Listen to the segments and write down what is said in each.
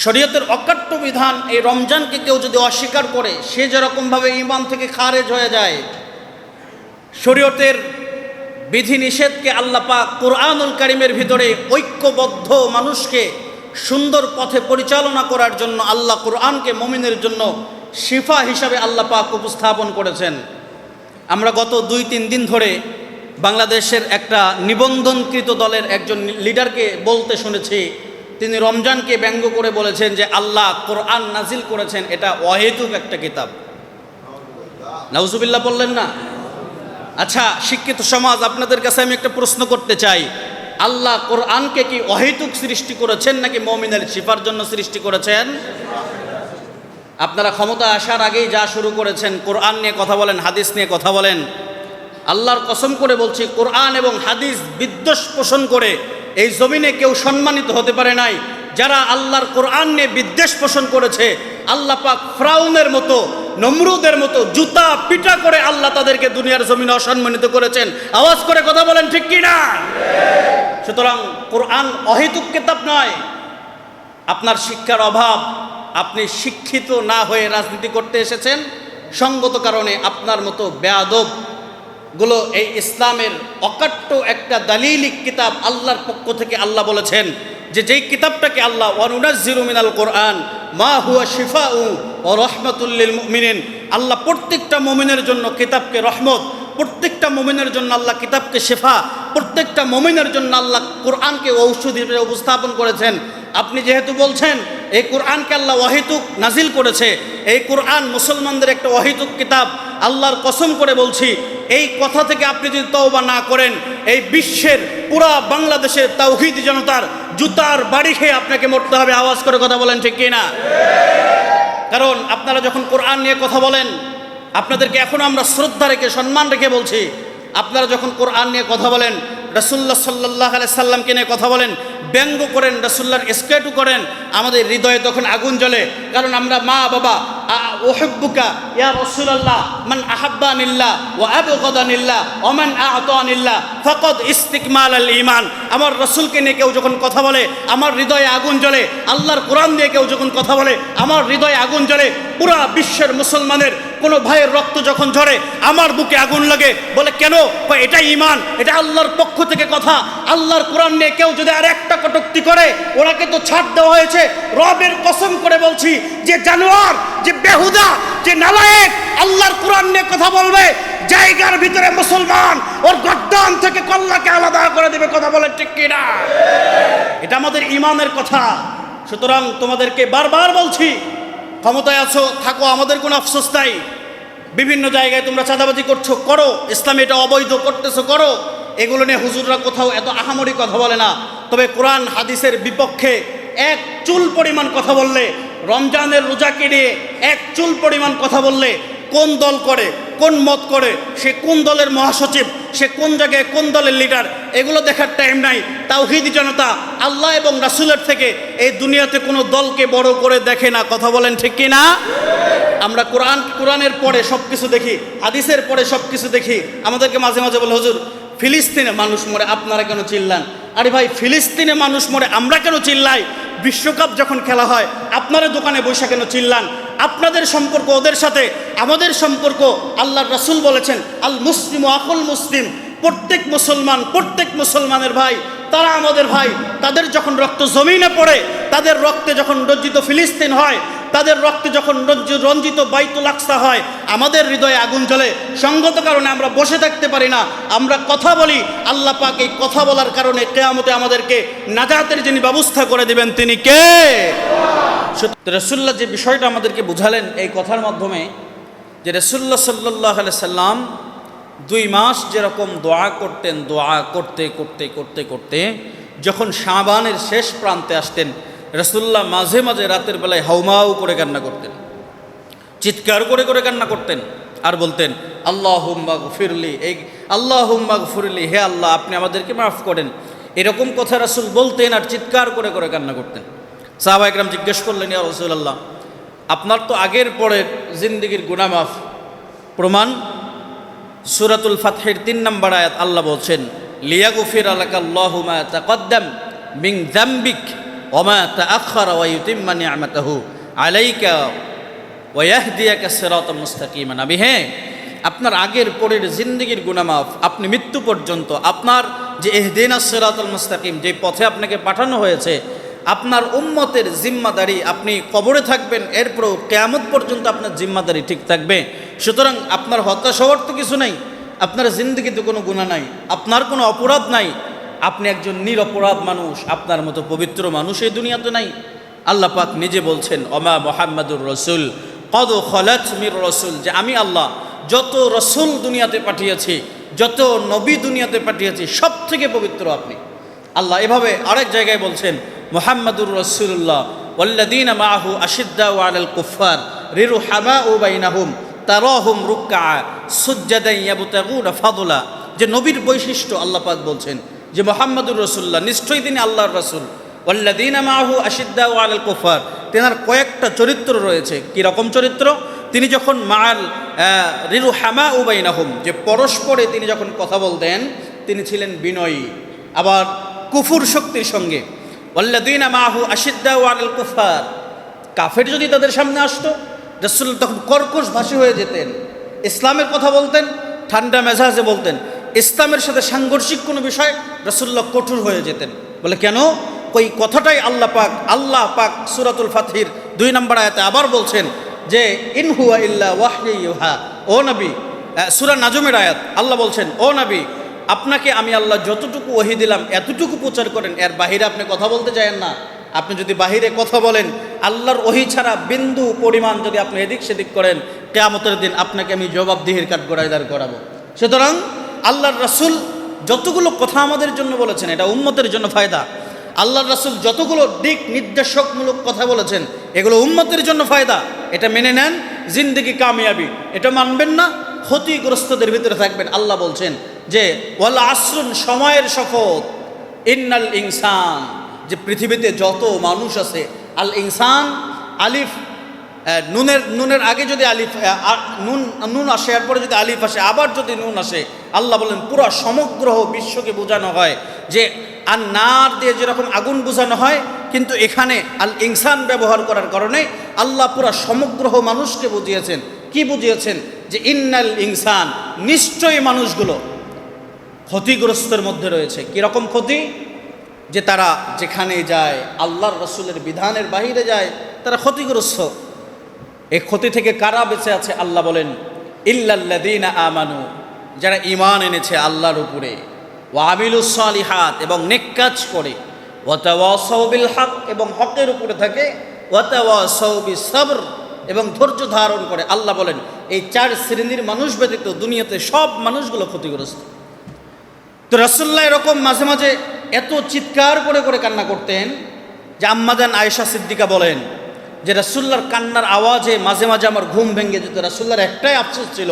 শরীয়তের অকাট্য বিধান এই রমজানকে কেউ যদি অস্বীকার করে সে যেরকমভাবে ঈমান থেকে খারেজ হয়ে যায়, শরীয়তের বিধিনিষেধকে আল্লাহ পাক কুরআনুল কারীমের ভিতরে ঐক্যবদ্ধ মানুষকে সুন্দর পথে পরিচালনা করার জন্য আল্লাহ কুরআনকে মুমিনের জন্য শিফা হিসাবে আল্লাহ পাক উপস্থাপন করেছেন। আমরা গত 2-3 দিন ধরে বাংলাদেশের একটা নিবন্ধনকৃত দলের একজন লিডারকে বলতে শুনেছি, তিনি রমজানকে ব্যঙ্গ করে বলেছেন যে আল্লাহ কোরআন নাজিল করেছেন এটা অহেতুক একটা কিতাব। নাউজুবিল্লাহ বললেন না? আচ্ছা, শিক্ষিত সমাজ, আপনাদের কাছে আমি একটা প্রশ্ন করতে চাই, আল্লাহ কোরআনকে কি অহেতুক সৃষ্টি করেছেন নাকি মুমিনের শিফার জন্য সৃষ্টি করেছেন? আপনারা ক্ষমতা আসার আগেই যা শুরু করেছেন, কোরআন নিয়ে কথা বলেন, হাদিস নিয়ে কথা বলেন। আল্লাহর কসম করে বলছি, কোরআন এবং হাদিস বিদ্বেষ পোষণ করে এই জমিনে কেউ সম্মানিত হতে পারে নাই। যারা আল্লাহর কোরআন নিয়ে বিদ্বেষ পোষণ করেছে, আল্লাহ পাক ফিরআউনের মতো, নমরুদের মতো জুতা পিটা করে আল্লাহ তাদেরকে দুনিয়ার জমিনে অসম্মানিত করেছেন। আওয়াজ করে কথা বলেন, ঠিক কি না? সুতরাং কোরআন অহেতুক কিতাব নয়। আপনার শিক্ষার অভাব, আপনি শিক্ষিত না হয়ে রাজনীতি করতে এসেছেন, সঙ্গত কারণে আপনার মতো বেয়াদব গুলো এই ইসলামের অকাট্য একটা দালিলিক কিতাব আল্লাহর পক্ষ থেকে আল্লাহ বলেছেন যে যেই কিতাবটাকে আল্লাহ ওয়ানুনাজ্জিলু মিনাল কোরআন মা হুয়া শিফাউ ওয়া রাহমাতুল লিল মুমিনিন, আল্লাহ প্রত্যেকটা মুমিনের জন্য কিতাবকে রহমত, প্রত্যেকটা মুমিনের জন্য আল্লাহ কিতাবকে শিফা, প্রত্যেকটা মুমিনের জন্য আল্লাহ কোরআনকে ঔষধি হিসেবে উপস্থাপন করেছেন। আপনি যেহেতু বলছেন এই কোরআনকে আল্লাহ অহেতুক নাজিল করেছে, এই কোরআন মুসলমানদের একটা অহেতুক কিতাব, আল্লাহর কসম করে বলছি, এই কথা থেকে আপনি যদি তওবা না করেন, এই বিশ্বের পুরা বাংলাদেশের তাওহীদি জনতার জুতার বাড়ি খেয়ে আপনাকে মরতে হবে। আওয়াজ করে কথা বলেন, ঠিক কি না? কারণ আপনারা যখন কোরআন নিয়ে কথা বলেন, আপনাদেরকে এখনো আমরা শ্রদ্ধা রেখে সম্মান রেখে বলছি, আপনারা যখন কোরআন নিয়ে কথা বলেন, রাসূলুল্লাহ সাল্লাল্লাহু আলাইহি সাল্লামকে নিয়ে কথা বলেন, ব্যঙ্গ করেন, রাসূলুল্লাহর স্ট্যাটু করেন, আমাদের হৃদয়ে তখন আগুন জ্বলে। কারণ আমরা মা বাবা উহিব্বুকা ইয়া রাসূলুল্লাহ মান আহাব্বানিল্লাহ ওয়া আবগাদানিল্লাহ ওয়া মান আ'তানিল্লাহ ফাকাদ ইস্তিকমালাল ঈমান। আমার রাসূলকে নিয়ে কেউ যখন কথা বলে আমার হৃদয়ে আগুন জ্বলে, আল্লাহর কোরআন নিয়ে কেউ যখন কথা বলে আমার হৃদয়ে আগুন জ্বলে। পুরা বিশ্বের মুসলমানের কোনো ভাইয়ের রক্ত যখন ঝরে আমার বুকে আগুন লাগে। বলে কেন? এটা ঈমান, এটা আল্লাহর পক্ষ থেকে কথা। আল্লাহর কোরআন নিয়ে কেউ যদি আর একটা কটূক্তি করে ওনাকে তো ছাড় দেওয়া হয়েছে। রবের কসম করে বলছি, যে জানোয়ার, যে বেহুদা, যে নালায়েক আল্লাহর কোরআন নিয়ে কথা বলবে, জায়গার ভিতরে মুসলমান ওর গর্দান থেকে কল্লাকে আলাদা করে দেবে। কথা বলে ঠিক কি না? এটা আমাদের ঈমানের কথা। সুতরাং তোমাদেরকে বারবার বলছি, ক্ষমতায় আছো থাকো, আমাদের কোনো আফসোস নাই। বিভিন্ন জায়গায় তোমরা চাঁদাবাজি করছো, করো, ইসলামে এটা অবৈধ করতেছো, করো। এগুলো নিয়ে হুজুররা কোথাও এত আহামরি কথা বলে না। তবে কোরআন হাদিসের বিপক্ষে এক চুল পরিমাণ কথা বললে, রমজানের রোজাকে নিয়ে এক চুল পরিমাণ কথা বললে, কোন দল করে, কোন মত করে, সে কোন দলের মহাসচিব, সে কোন জায়গায় কোন দলের লিডার, এগুলো দেখার টাইম নাই। তাওহীদি জনতা আল্লাহ এবং রাসূলের থেকে এই দুনিয়াতে কোনো দলকে বড় করে দেখে না। কথা বলেন ঠিক কি না? আমরা কোরআনের পরে সব কিছু দেখি, হাদিসের পরে সব কিছু দেখি। আমাদেরকে মাঝে মাঝে বলে, হুজুর ফিলিস্তিনে মানুষ মরে আপনারা কেন চিল্লান? আরে ভাই, ফিলিস্তিনে মানুষ মরে আমরা কেন চিল্লাই? বিশ্বকাপ যখন খেলা হয় আপনারা দোকানে বসে কেন চিল্লান? আপনাদের সম্পর্ক ওদের সাথে, আমাদের সম্পর্ক আল্লাহর রাসূল বলেছেন আল মুসলিম আকুল মুসলিম, প্রত্যেক মুসলমান প্রত্যেক মুসলমানের ভাই, তারা আমাদের ভাই। তাদের যখন রক্ত জমিনে পড়ে, তাদের রক্তে যখন রঞ্জিত ফিলিস্তিন হয়, তাদের রক্তে যখন রঞ্জিত বাইতুল আকসা হয়, আমাদের হৃদয়ে আগুন জ্বলে। সঙ্গত কারণে আমরা বসে থাকতে পারি না, আমরা কথা বলি। আল্লাহ পাক এই কথা বলার কারণে কিয়ামতে আমাদেরকে নাজাতের যিনি ব্যবস্থা করে দিবেন তিনি কে? রাসূলুল্লাহ যে বিষয়টা আমাদেরকে বুঝালেন এই কথার মাধ্যমে, যে রাসূলুল্লাহ সাল্লাল্লাহু আলাইহি সাল্লাম 2 মাস যেরকম দোয়া করতেন, দোয়া করতে করতে করতে করতে যখন শাবানের শেষ প্রান্তে আসতেন, রাসূলুল্লাহ মাঝে মাঝে রাতের বেলায় হাউমাউ করে কান্না করতেন, চিৎকার করে করে কান্না করতেন, আর বলতেন আল্লাহুম্মা গফিরলি, এই আল্লাহুম্মা গফিরলি, হে আল্লাহ আপনি আমাদেরকে মাফ করেন। এরকম কথা রাসূল বলতেন আর চিৎকার করে করে কান্না করতেন। সাহাবা একরাম জিজ্ঞেস করলেন, ইয়া রাসূলুল্লাহ, আপনার তো আগের পরের জিন্দেগির গুনাহ মাফ। প্রমাণ সূরাতুল ফাতহের 3 নম্বর আয়াত, আল্লাহ বলছেন লিয়াগফির লাকাল্লাহু মা তাকদ্দাম মিন যামবিক ওমা তাআখারা ওয়া ইউতিম্মা নি'মাতাহু আলাইকা ওয়া ইয়াহদিয়াকা সিরাতাম মুস্তাকিমা। নবী হে, আপনার আগের পরের জিন্দেগির গুনাহ মাফ, আপনি মৃত্যু পর্যন্ত আপনার যে ইহদিনাস সিরাতাল মুস্তাকিম, যে পথে আপনাকে পাঠানো হয়েছে, আপনার উম্মতের জিম্মাদারি, আপনি কবরে থাকবেন, এরপরও কিয়ামত পর্যন্ত আপনার জিম্মাদারি ঠিক থাকবে। সুতরাং আপনার হতাশ হওয়ার তো কিছু নাই, আপনার জিন্দগিতে কোনো গুনাহ নাই, আপনার কোনো অপরাধ নাই, আপনি একজন নিরপরাধ মানুষ, আপনার মতো পবিত্র মানুষ এই দুনিয়াতে নাই। আল্লাহ পাক নিজে বলছেন ওমা মুহাম্মাদুর রাসূল কদ খলাত মির রাসূল, যে আমি আল্লাহ যত রসুল দুনিয়াতে পাঠিয়েছি, যত নবী দুনিয়াতে পাঠিয়েছি, সব থেকে পবিত্র আপনি। আল্লাহ এভাবে আরেক জায়গায় বলছেন মুহাম্মাদুর রাসূলুল্লাহ ওয়াল্লাযীনা মাআহু আশিদ্দাউ আলাল কুফফার রিরুহামাউ বাইনাহুম তারাহুম রুকআ সুজদান ইয়াবতাগুনা ফাদলা। যে নবীর বৈশিষ্ট্য আল্লাহ পাক বলছেন যে মুহাম্মাদুর রাসূলুল্লাহ নিশ্চয়ই তিনি আল্লাহর রাসূল। ওয়াল্লাযীনা মাআহু আশিদ্দাউ আলাল কুফফার, তেনার কয়েকটা চরিত্র রয়েছে। কি রকম চরিত্র? তিনি যখন মাআল রিরুহামাউ বাইনাহুম, যে পরস্পরে তিনি যখন কথা বলতেন, তিনি ছিলেন বিনয়ী, আবার কুফুর শক্তির সঙ্গে। ওয়াল্লাযীনা মাআহু আশিদ্দাউ আলাল কুফফার, কাফের যদি তাদের সামনে আসতো, রাসূল তখন কর্কশ ভাষী হয়ে যেতেন। ইসলামের কথা বলতেন, ঠান্ডা মেজাজে বলতেন। ইসলামের সাথে সাংঘর্ষিক কোনো বিষয় রাসূলুল্লাহ কঠোর হয়ে যেতেন। বলে কেন? ওই কথাটাই আল্লাহ পাক সূরাতুল ফাতহির 2 নম্বর আয়াতে আবার বলছেন যে ইন হুয়া ইল্লা ওয়াহয়ু ইউহা। ও নবী, সূরা নাজমের আয়াত, আল্লাহ বলছেন ও নবী, আপনাকে আমি আল্লাহ যতটুকু ওহী দিলাম এতটুকু প্রচার করেন, এর বাহিরে আপনি কথা বলতে যায়েন না। আপনি যদি বাহিরে কথা বলেন, আল্লাহর ওহী ছাড়া বিন্দু পরিমাণ যদি আপনি এদিক সেদিক করেন, কিয়ামতের দিন আপনাকে আমি জবাবদিহির কাঠগড়ায় দাঁড় করাবো। সুতরাং আল্লাহর রাসূল যতগুলো কথা আমাদের জন্য বলেছেন, এটা উম্মতের জন্য ফায়দা। আল্লাহর রাসূল যতগুলো দিক নির্দেশকমূলক কথা বলেছেন, এগুলো উম্মতের জন্য ফায়দা। এটা মেনে নেন, জিন্দেগি কামিয়াবি। এটা মানবেন না, ক্ষতিগ্রস্তদের ভিতরে থাকবেন। আল্লাহ বলছেন যে ওয়াল আসরুন, সময়ের শপথ, ইন্নাল ইনসান, যে পৃথিবীতে যত মানুষ আছে, আল ইনসান, আলিফ নুনের আগে যদি আলিফ নুন আসে, এরপরে যদি আলিফ আসে, আবার যদি নুন আসে, আল্লাহ বলেন পুরো সমগ্র বিশ্বকে বোঝানো হয়। যে আর নার দিয়ে যেরকম আগুন বোঝানো হয়, কিন্তু এখানে আল ইনসান ব্যবহার করার কারণে আল্লাহ পুরো সমগ্র মানুষকে বুঝিয়েছেন। কি বুঝিয়েছেন? যে ইন্নাল ইনসান, নিশ্চয়ই মানুষগুলো ক্ষতিগ্রস্তের মধ্যে রয়েছে। কীরকম ক্ষতি? যে তারা যেখানে যায়, আল্লাহর রাসূলের বিধানের বাহিরে যায়, তারা ক্ষতিগ্রস্ত। এই ক্ষতি থেকে কারা বেঁচে আছে? আল্লাহ বলেন ইল্লাল্লাযীনা আমানু, যারা ঈমান এনেছে আল্লাহর উপরে, ওয়া আমিলুস সালিহাত, এবং নেক কাজ করে, ওয়া তাওয়াসাউ বিল হক, এবং হকের উপরে থাকে, ওয়া তাওয়াসাউ বিস সবর, এবং ধৈর্য ধারণ করে। আল্লাহ বলেন এই 4 শ্রেণীর মানুষ ব্যতীত দুনিয়াতে সব মানুষগুলো ক্ষতিগ্রস্ত। তো রাসূলুল্লাহ এরকম মাঝে মাঝে এত চিৎকার করে করে কান্না করতেন যে আম্মাজান আয়েশা সিদ্দিকা বলেন যে রাসূলুল্লাহর কান্নার আওয়াজে মাঝে মাঝে আমার ঘুম ভেঙে যেত। রাসূলুল্লাহর একটাই আফসোস ছিল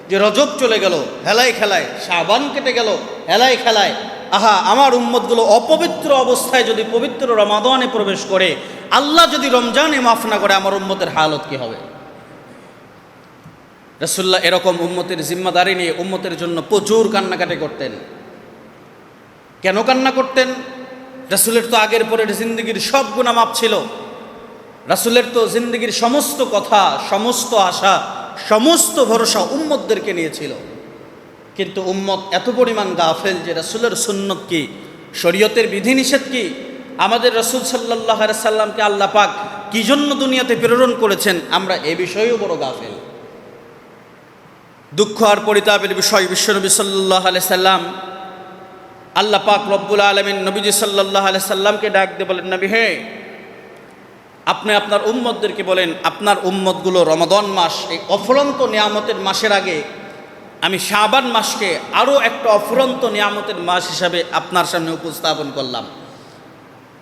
যে রজব চলে গেল হেলায় খেলায়, শাবান কেটে গেল হেলায় খেলায়, আহা আমার উম্মতগুলো অপবিত্র অবস্থায় যদি পবিত্র রমাদানে প্রবেশ করে, আল্লাহ যদি রমজানে মাফ না করে, আমার উম্মতের হালত কি হবে? রাসূলুল্লাহ এরকম উম্মতের জিম্মাদারি নিয়ে উম্মতের জন্য প্রচুর কান্নাকাটি করতেন। কেন কান্না করতেন? রাসূলের তো আগের পরের জিন্দগির সব গুনাহ মাফ ছিল। রাসূলের তো জিন্দগির সমস্ত কথা, সমস্ত আশা, সমস্ত ভরসা উম্মতদেরকে নিয়েছিল। কিন্তু উম্মত এত পরিমাণ গাফেল যে রাসূলের সুন্নত কি, শরীয়তের বিধিনিষেধ কি, আমাদের রাসূল সাল্লাল্লাহু আলাইহি সাল্লামকে আল্লাহ পাক কি জন্য দুনিয়াতে প্রেরণ করেছেন, আমরা এ বিষয়েও বড় গাফেল। দুঃখ আর পরিতাপের বিষয়, বিশ্বনবী সাল্লাল্লাহু আলাইহি সাল্লাম, আল্লাহ পাক রব্বুল আলামিন নবীজি সাল্লাল্লাহু আলাইহি সাল্লামকে ডাক দিয়ে বলেন, নবী হে, আপনি আপনার উম্মতদেরকে বলেন আপনার উম্মতগুলো রমাদান মাস, এই অফুরন্ত নিয়ামতের মাসের আগে আমি শাবান মাসকে আরও একটা অফুরন্ত নিয়ামতের মাস হিসাবে আপনার সামনে উপস্থাপন করলাম।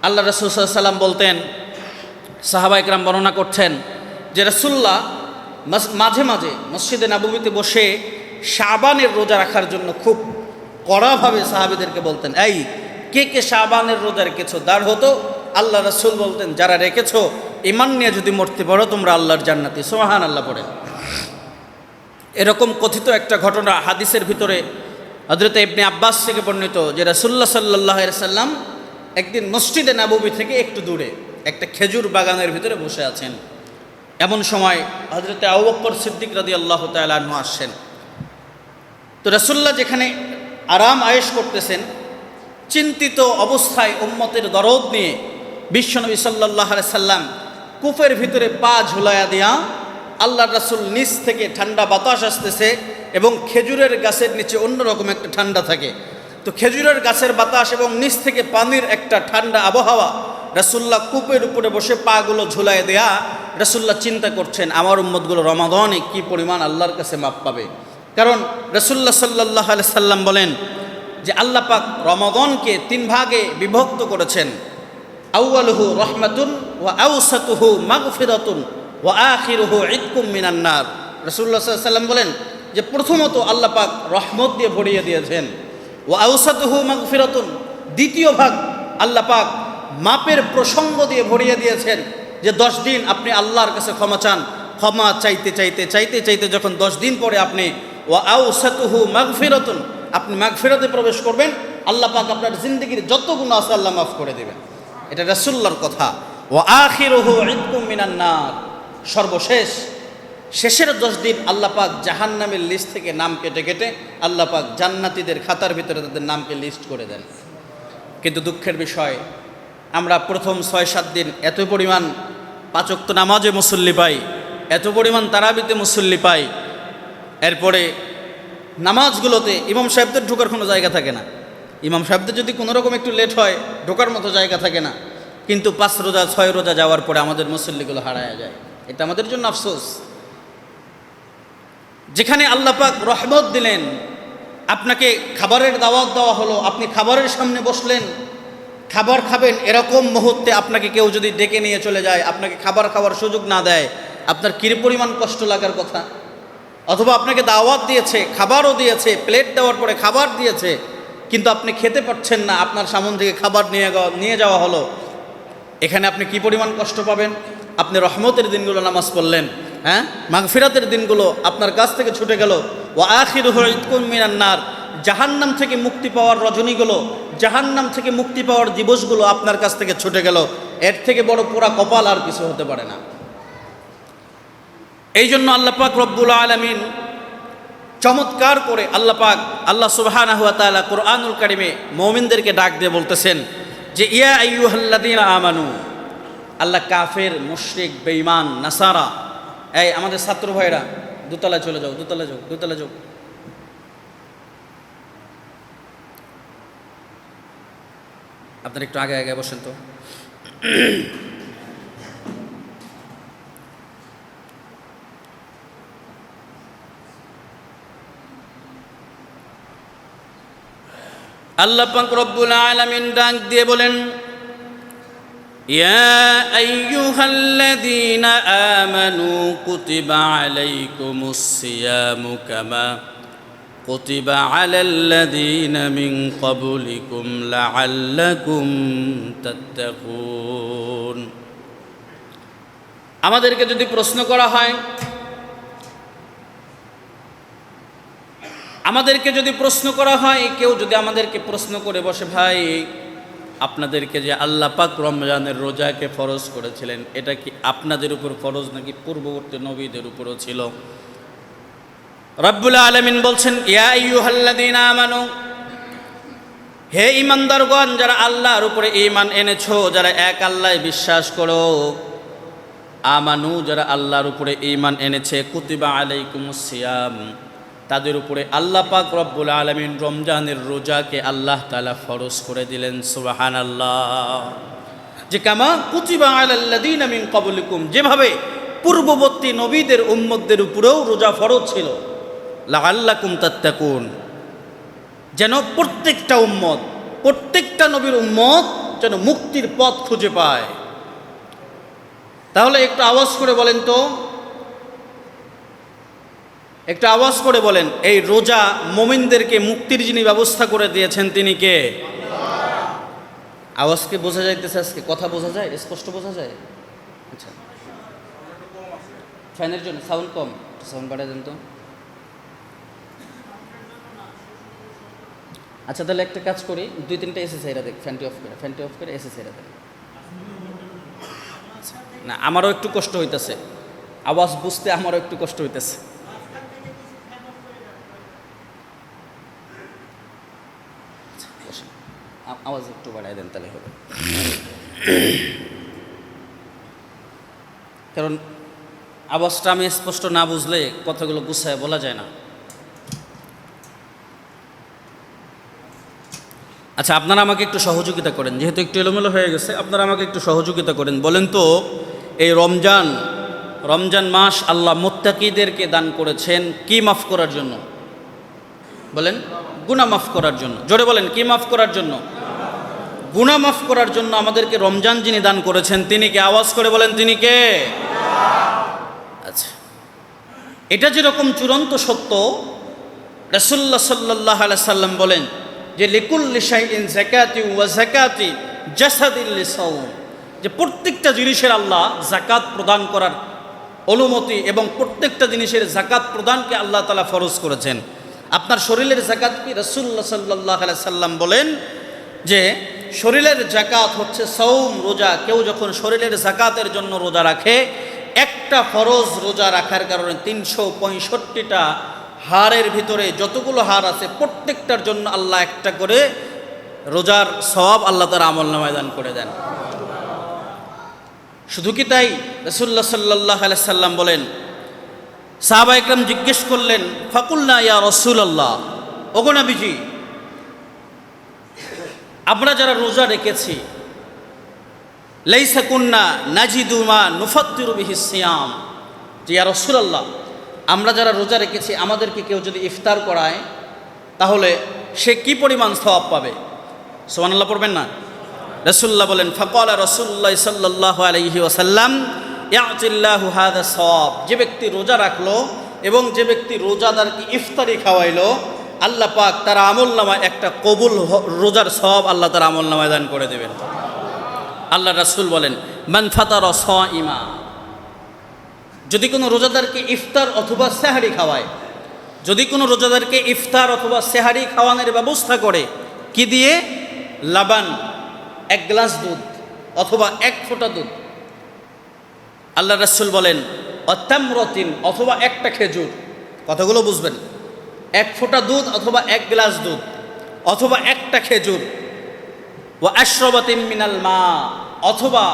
আল্লাহ রাসূল সাল্লাল্লাহু আলাইহি সাল্লাম বলতেন, সাহাবা ইকরাম বর্ণনা করছেন যে রাসূলুল্লাহ মাঝে মাঝে মসজিদে নববীতে বসে শাবানের রোজা রাখার জন্য খুব কড়াভাবে সাহাবীদেরকে বলতেন, এই কে কে শাবানের রোজা রেখেছো? দাঁড় হতো। আল্লাহ রাসূল বলতেন, যারা রেখেছো ঈমান নিয়ে যদি মরতে পারো তোমরা আল্লাহর জান্নাতি, সুবহানাল্লাহ পড়ে। এরকম কথিত একটা ঘটনা হাদিসের ভিতরে হযরত ইবনে আব্বাস থেকে বর্ণিত যে রাসূলুল্লাহ সাল্লাল্লাহু আলাইহি সাল্লাম একদিন মসজিদে নববী থেকে একটু দূরে একটা খেজুর বাগানের ভিতরে বসে আছেন। এমন সময় হযরতে আবু বকর সিদ্দিক রাদিয়াল্লাহু তাআলা আনহু আসছেন। তো রাসূলুল্লাহ যেখানে আরাম আয়েশ করতেছেন, চিন্তিত অবস্থায় উম্মতের দরদ নিয়ে বিশ্বনবী সাল্লাল্লাহু আলাইহি সাল্লাম কূপের ভিতরে পা ঝুলাইয়া দিয়া, আল্লাহর রাসূল নিচ থেকে ঠান্ডা বাতাস আসতেছে এবং খেজুরের গাছের নিচে অন্যরকম একটা ঠান্ডা থাকে। তো খেজুরের গাছের বাতাস এবং নিচ থেকে পানির একটা ঠান্ডা আবহাওয়া, রাসূলুল্লাহ কূপের উপরে বসে পাগুলো ঝুলাই দেয়া রাসূলুল্লাহ চিন্তা করছেন আমার উম্মতগুলো রমাদানে কি পরিমাণ আল্লাহর কাছে মাপ পাবে। কারণ রাসূলুল্লাহ সাল্লাল্লাহু আলাইহি সাল্লাম বলেন যে আল্লাহ পাক রমাদানকে 3 ভাগে বিভক্ত করেছেন। আউয়ালুহু রাহমাতুন ওয়া আওসাতুহু মাগফিরাতুন ওয়া আখিরুহু ইতকুম মিনান নার। রাসূলুল্লাহ সাল্লাল্লাহু আলাইহি সাল্লাম বলেন যে প্রথমত আল্লাহ পাক রহমত দিয়ে ভরিয়ে দিয়েছেন, ওয়া আওসাতুহু মাগফিরাতুন, দ্বিতীয় ভাগ আল্লাহ পাক মাপের প্রসঙ্গ দিয়ে ভরিয়ে দিয়েছেন যে 10 দিন আপনি আল্লাহর কাছে ক্ষমা চান, ক্ষমা চাইতে চাইতে চাইতে চাইতে যখন 10 দিন পরে আপনি ওয়া আওসাতুহু মাগফিরাতুন, আপনি মাগফিরাতে প্রবেশ করবেন, আল্লাহ পাক আপনার জিন্দেগির যত গুনাহ আছে আল্লাহ মাফ করে দেবেন। এটা রাসূলুল্লাহর কথা। ওয়া আখিরুহু ইতকুম মিনান নার, সর্বশেষ শেষের 10 দিন আল্লাহ পাক জাহান্নামের লিস্ট থেকে নাম কেটে কেটে আল্লাহ পাক জান্নাতীদের খাতার ভিতরে তাদের নামকে লিস্ট করে দেন। কিন্তু দুঃখের বিষয়, আমরা প্রথম 6-7 দিন এত পরিমাণ 5 ওয়াক্ত নামাজে মুসল্লি পাই, এত পরিমাণ তারাবিতে মুসল্লি পাই, এরপরে নামাজগুলোতে ইমাম সাহেবদের ঢোকার কোনো জায়গা থাকে না। ইমাম সাহেবদের যদি কোনো রকম একটু লেট হয় ঢোকার মতো জায়গা থাকে না। কিন্তু 5 রোজা 6 রোজা যাওয়ার পরে আমাদের মুসল্লিগুলো হারায়া যায়। এটা আমাদের জন্য আফসোস। যেখানে আল্লাহ পাক রহমত দিলেন, আপনাকে খাবারের দাওয়াত দেওয়া হলো, আপনি খাবারের সামনে বসলেন, খাবার খাবেন, এরকম মুহূর্তে আপনাকে কেউ যদি ডেকে নিয়ে চলে যায়, আপনাকে খাবার খাওয়ার সুযোগ না দেয়, আপনার কী পরিমাণ কষ্ট লাগার কথা। অথবা আপনাকে দাওয়াত দিয়েছে, খাবারও দিয়েছে, প্লেট দেওয়ার পরে খাবার দিয়েছে, কিন্তু আপনি খেতে পারছেন না, আপনার সামনে থেকে খাবার নিয়ে যাওয়া হলো, এখানে আপনি কি পরিমাণ কষ্ট পাবেন। আপনি রহমতের দিনগুলো নামাজ পড়লেন, হ্যাঁ, মাগফিরাতের দিনগুলো আপনার কাছ থেকে ছুটে গেল। ওয়া আখিরুহু ইতকুম মিনান নার, জাহান্নাম থেকে মুক্তি পাওয়ার রজনীগুলো, জাহান্নাম থেকে মুক্তি পাওয়ার দিবসগুলো আপনার কাছ থেকে ছুটে গেল। এর থেকে বড় পোড়া কপাল আর কিছু হতে পারে না। এই জন্য আল্লাহ পাক রব্বুল আলামিন চমৎকার করে আল্লাহ সুবহানাহু ওয়া তাআলা কুরআনুল কারীমে মুমিনদেরকে ডাক দিয়ে বলতেছেন যে ইয়া আইয়ুহাল্লাযীনা আমানু। আল্লাহ কাফের, মুশরিক, বেঈমান, নাসারা, এই আমাদের ছাত্র ভাইরা দোতলায় চলে যাও, দোতলায় যাও, দোতলায় যাও। আপনারা একটু আগে আগে বসেন তো। আল্লাহ পাক রব্বুল আলামিন ডাক দিয়ে বলেন ইয়া আইয়ুহাল্লাযীনা আমানু কুতিবা আলাইকুমুস সিয়ামু কামা কুতিবা আলাল্লাযীনা মিন ক্বাবলিকুম লাআল্লাকুম তাত্তাকুন। আমাদেরকে যদি প্রশ্ন করা হয়, কেউ যদি আমাদেরকে প্রশ্ন করে বসে, ভাই আপনাদেরকে যে আল্লাহ পাক রমজানের রোজাকে ফরজ করেছিলেন, এটা কি আপনাদের উপর ফরজ নাকি পূর্ববর্তী নবীদের উপরও ছিল? রব্বুল আলামিন বলছেন ইয়া আইয়ুহাল্লাযীনা আমানু, হে ঈমানদারগণ, যারা আল্লাহর উপরে ঈমান এনেছো, যারা এক আল্লাহয় বিশ্বাস করো, আমানু, যারা আল্লাহর উপরে ঈমান এনেছে, কুতিবা আলাইকুমুস সিয়াম, তাদের উপরে আল্লাহ পাক রব্বুল আলামিন রমজানের রোজাকে আল্লাহ তাআলা ফরজ করে দিলেন। সুবহানাল্লাহ। যে কামা কুতিবা আলাল্লাযীনা মিন ক্বাবলিকুম, যেভাবে পূর্ববর্তী নবীদের উম্মতদের উপরেও রোজা ফরজ ছিল, লাআল্লাকুম তাত্তাকুন, যেন প্রত্যেকটা উম্মত, প্রত্যেকটা নবীর উম্মত যেন মুক্তির পথ খুঁজে পায়। তাহলে একটু আওয়াজ করে বলেন তো, একটু আওয়াজ করে বলেন, এই রোজা মুমিনদেরকে মুক্তির যিনি ব্যবস্থা করে দিয়েছেন তিনি কে? আওয়াজকে বোঝা যাইতেছে? আজকে কথা বোঝা যায়, স্পষ্ট বোঝা যায়? আচ্ছা, ফ্যানের জন্য সাউন্ড কম, সাউন্ড বাড়ায় দেন তো। আচ্ছা তাহলে একটা কাজ করি, 2-3টা এসএসআইরা দেখ, ফ্যানটি অফ করে এসএসআইরা দেখ। না আমারও একটু কষ্ট হইতেছে, আওয়াজ বুঝতে আমারও একটু কষ্ট হইতেছে। আওয়াজ একটু বাড়াই দেন তাহলে হবে, কারণ আওয়াজটা আমি স্পষ্ট না বুঝলে কথাগুলো গুছায় বলা যায় না। আচ্ছা আপনারা আমাকে একটু সহযোগিতা করেন, যেহেতু একটু এলোমেলো হয়ে গেছে, আপনারা আমাকে একটু সহযোগিতা করেন। বলেন তো এই রমজান মাস আল্লাহ মুত্তাকিদেরকে দান করেছেন কি মাফ করার জন্য? বলেন গুনাহ মাফ করার জন্য। জোরে বলেন কি মাফ করার জন্য? গুনাহ মাফ করার জন্য আমাদেরকে রমজান যিনি দান করেছেন তিনি কে? আওয়াজ করে বলেন তিনি কে? আচ্ছা এটা যেরকম চূড়ান্ত সত্য, রাসূলুল্লাহ সাল্লাল্লাহু আলাইহি সাল্লাম বলেন যে লিকুল্লি শাইইন যাকাতি ওয়া যাকাতি জাসাদিল লিসাওম, যে প্রত্যেকটা জিনিসের আল্লাহ যাকাত প্রদান করার অনুমতি এবং প্রত্যেকটা জিনিসের যাকাত প্রদানকে আল্লাহ তাআলা ফরজ করেছেন। আপনার শরীরের যাকাত কি? রাসূলুল্লাহ সাল্লাল্লাহু আলাইহি সাল্লাম বলেন যে শরীরের যাকাত হচ্ছে সওম, রোজা। কেউ যখন শরীরের যাকাতের জন্য রোজা রাখে, একটা ফরজ রোজা রাখার কারণে 365টা হাড়ের ভিতরে যতগুলো হাড় আছে প্রত্যেকটার জন্য আল্লাহ একটা করে রোজার সওয়াব আল্লাহ তার আমলনামায় দান করে দেন। শুধু কি তাই? রাসূলুল্লাহ সাল্লাল্লাহু আলাইহি সাল্লাম বলেন, সাহাবা ইকরাম জিজ্ঞেস করলেন, ফাকুলনা ইয়া রাসূলুল্লাহ, ওগো নবীজি আমরা যারা রোজা রেখেছি, লাইসা কুন্না নাজিদু মা নুফাত্তিরু বিহি সিয়াম, যে ইয়া রাসূলুল্লাহ আমরা যারা রোজা রেখেছি আমাদেরকে কেউ যদি ইফতার করায় তাহলে সে কি পরিমাণ সওয়াব পাবে? সুবহানাল্লাহ পড়বেন না? রাসূলুল্লাহ বলেন, ফাকালা রাসূলুল্লাহ সাল্লাল্লাহু আলাইহি ওয়াসাল্লাম ইয়াতিল্লাহু হাযা সওয়াব, যে ব্যক্তি রোজা রাখলো এবং যে ব্যক্তি রোজাদারকে ইফতারি খাওয়াইলো, আল্লাহ পাক তার আমলনামায় একটা কবুল রোজার সওয়াব আল্লাহ তার আমলনামায় দান করে দেবেন। আল্লাহ রাসূল বলেন, মান ফাতারা সাইমা, যদি কোনো রোজাদারকে ইফতার অথবা সেহারি খাওয়ায়, যদি কোনো রোজাদারকে ইফতার অথবা সেহারি খাওয়ানোর ব্যবস্থা করে, কি দিয়ে? লাবান, 1 গ্লাস দুধ অথবা 1 ফোঁটা দুধ। আল্লাহ রাসূল বলেন অতামরতিন, অথবা একটা খেজুর। কথাগুলো বুঝবেন, 1 ফোঁটা দুধ অথবা 1 গ্লাস দুধ অথবা একটা খেজুর। ওয়া আশরাবাতিন মিনাল মা, অথবা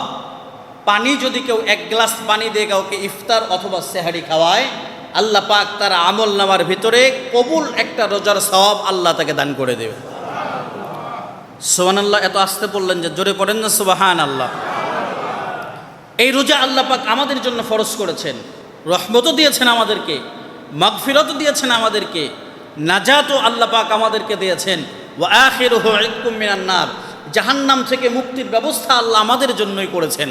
পানি, যদি কেউ 1 গ্লাস পানি দিয়ে কাউকে ইফতার অথবা সেহারি খাওয়ায়, আল্লাহ পাক তার আমলনামার ভিতরে কবুল একটা রোজার সওয়াব আল্লাহ তাকে দান করে দেবে। সুবহানাল্লাহ। এত আসতে বললেন যে জোরে পড়েন না সুবহানাল্লাহ। এই রোজা আল্লাহ পাক আমাদের জন্য ফরজ করেছেন, রহমতও দিয়েছেন আমাদেরকে, মাগফিরাতও দিয়েছেন আমাদেরকে, নাজাতও আল্লাহ পাক আমাদেরকে দিয়েছেন। ওয়া আখিরুহু ইতকুম মিনান নার, জাহান্নাম থেকে মুক্তির ব্যবস্থা আল্লাহ আমাদের জন্যই করেছেন।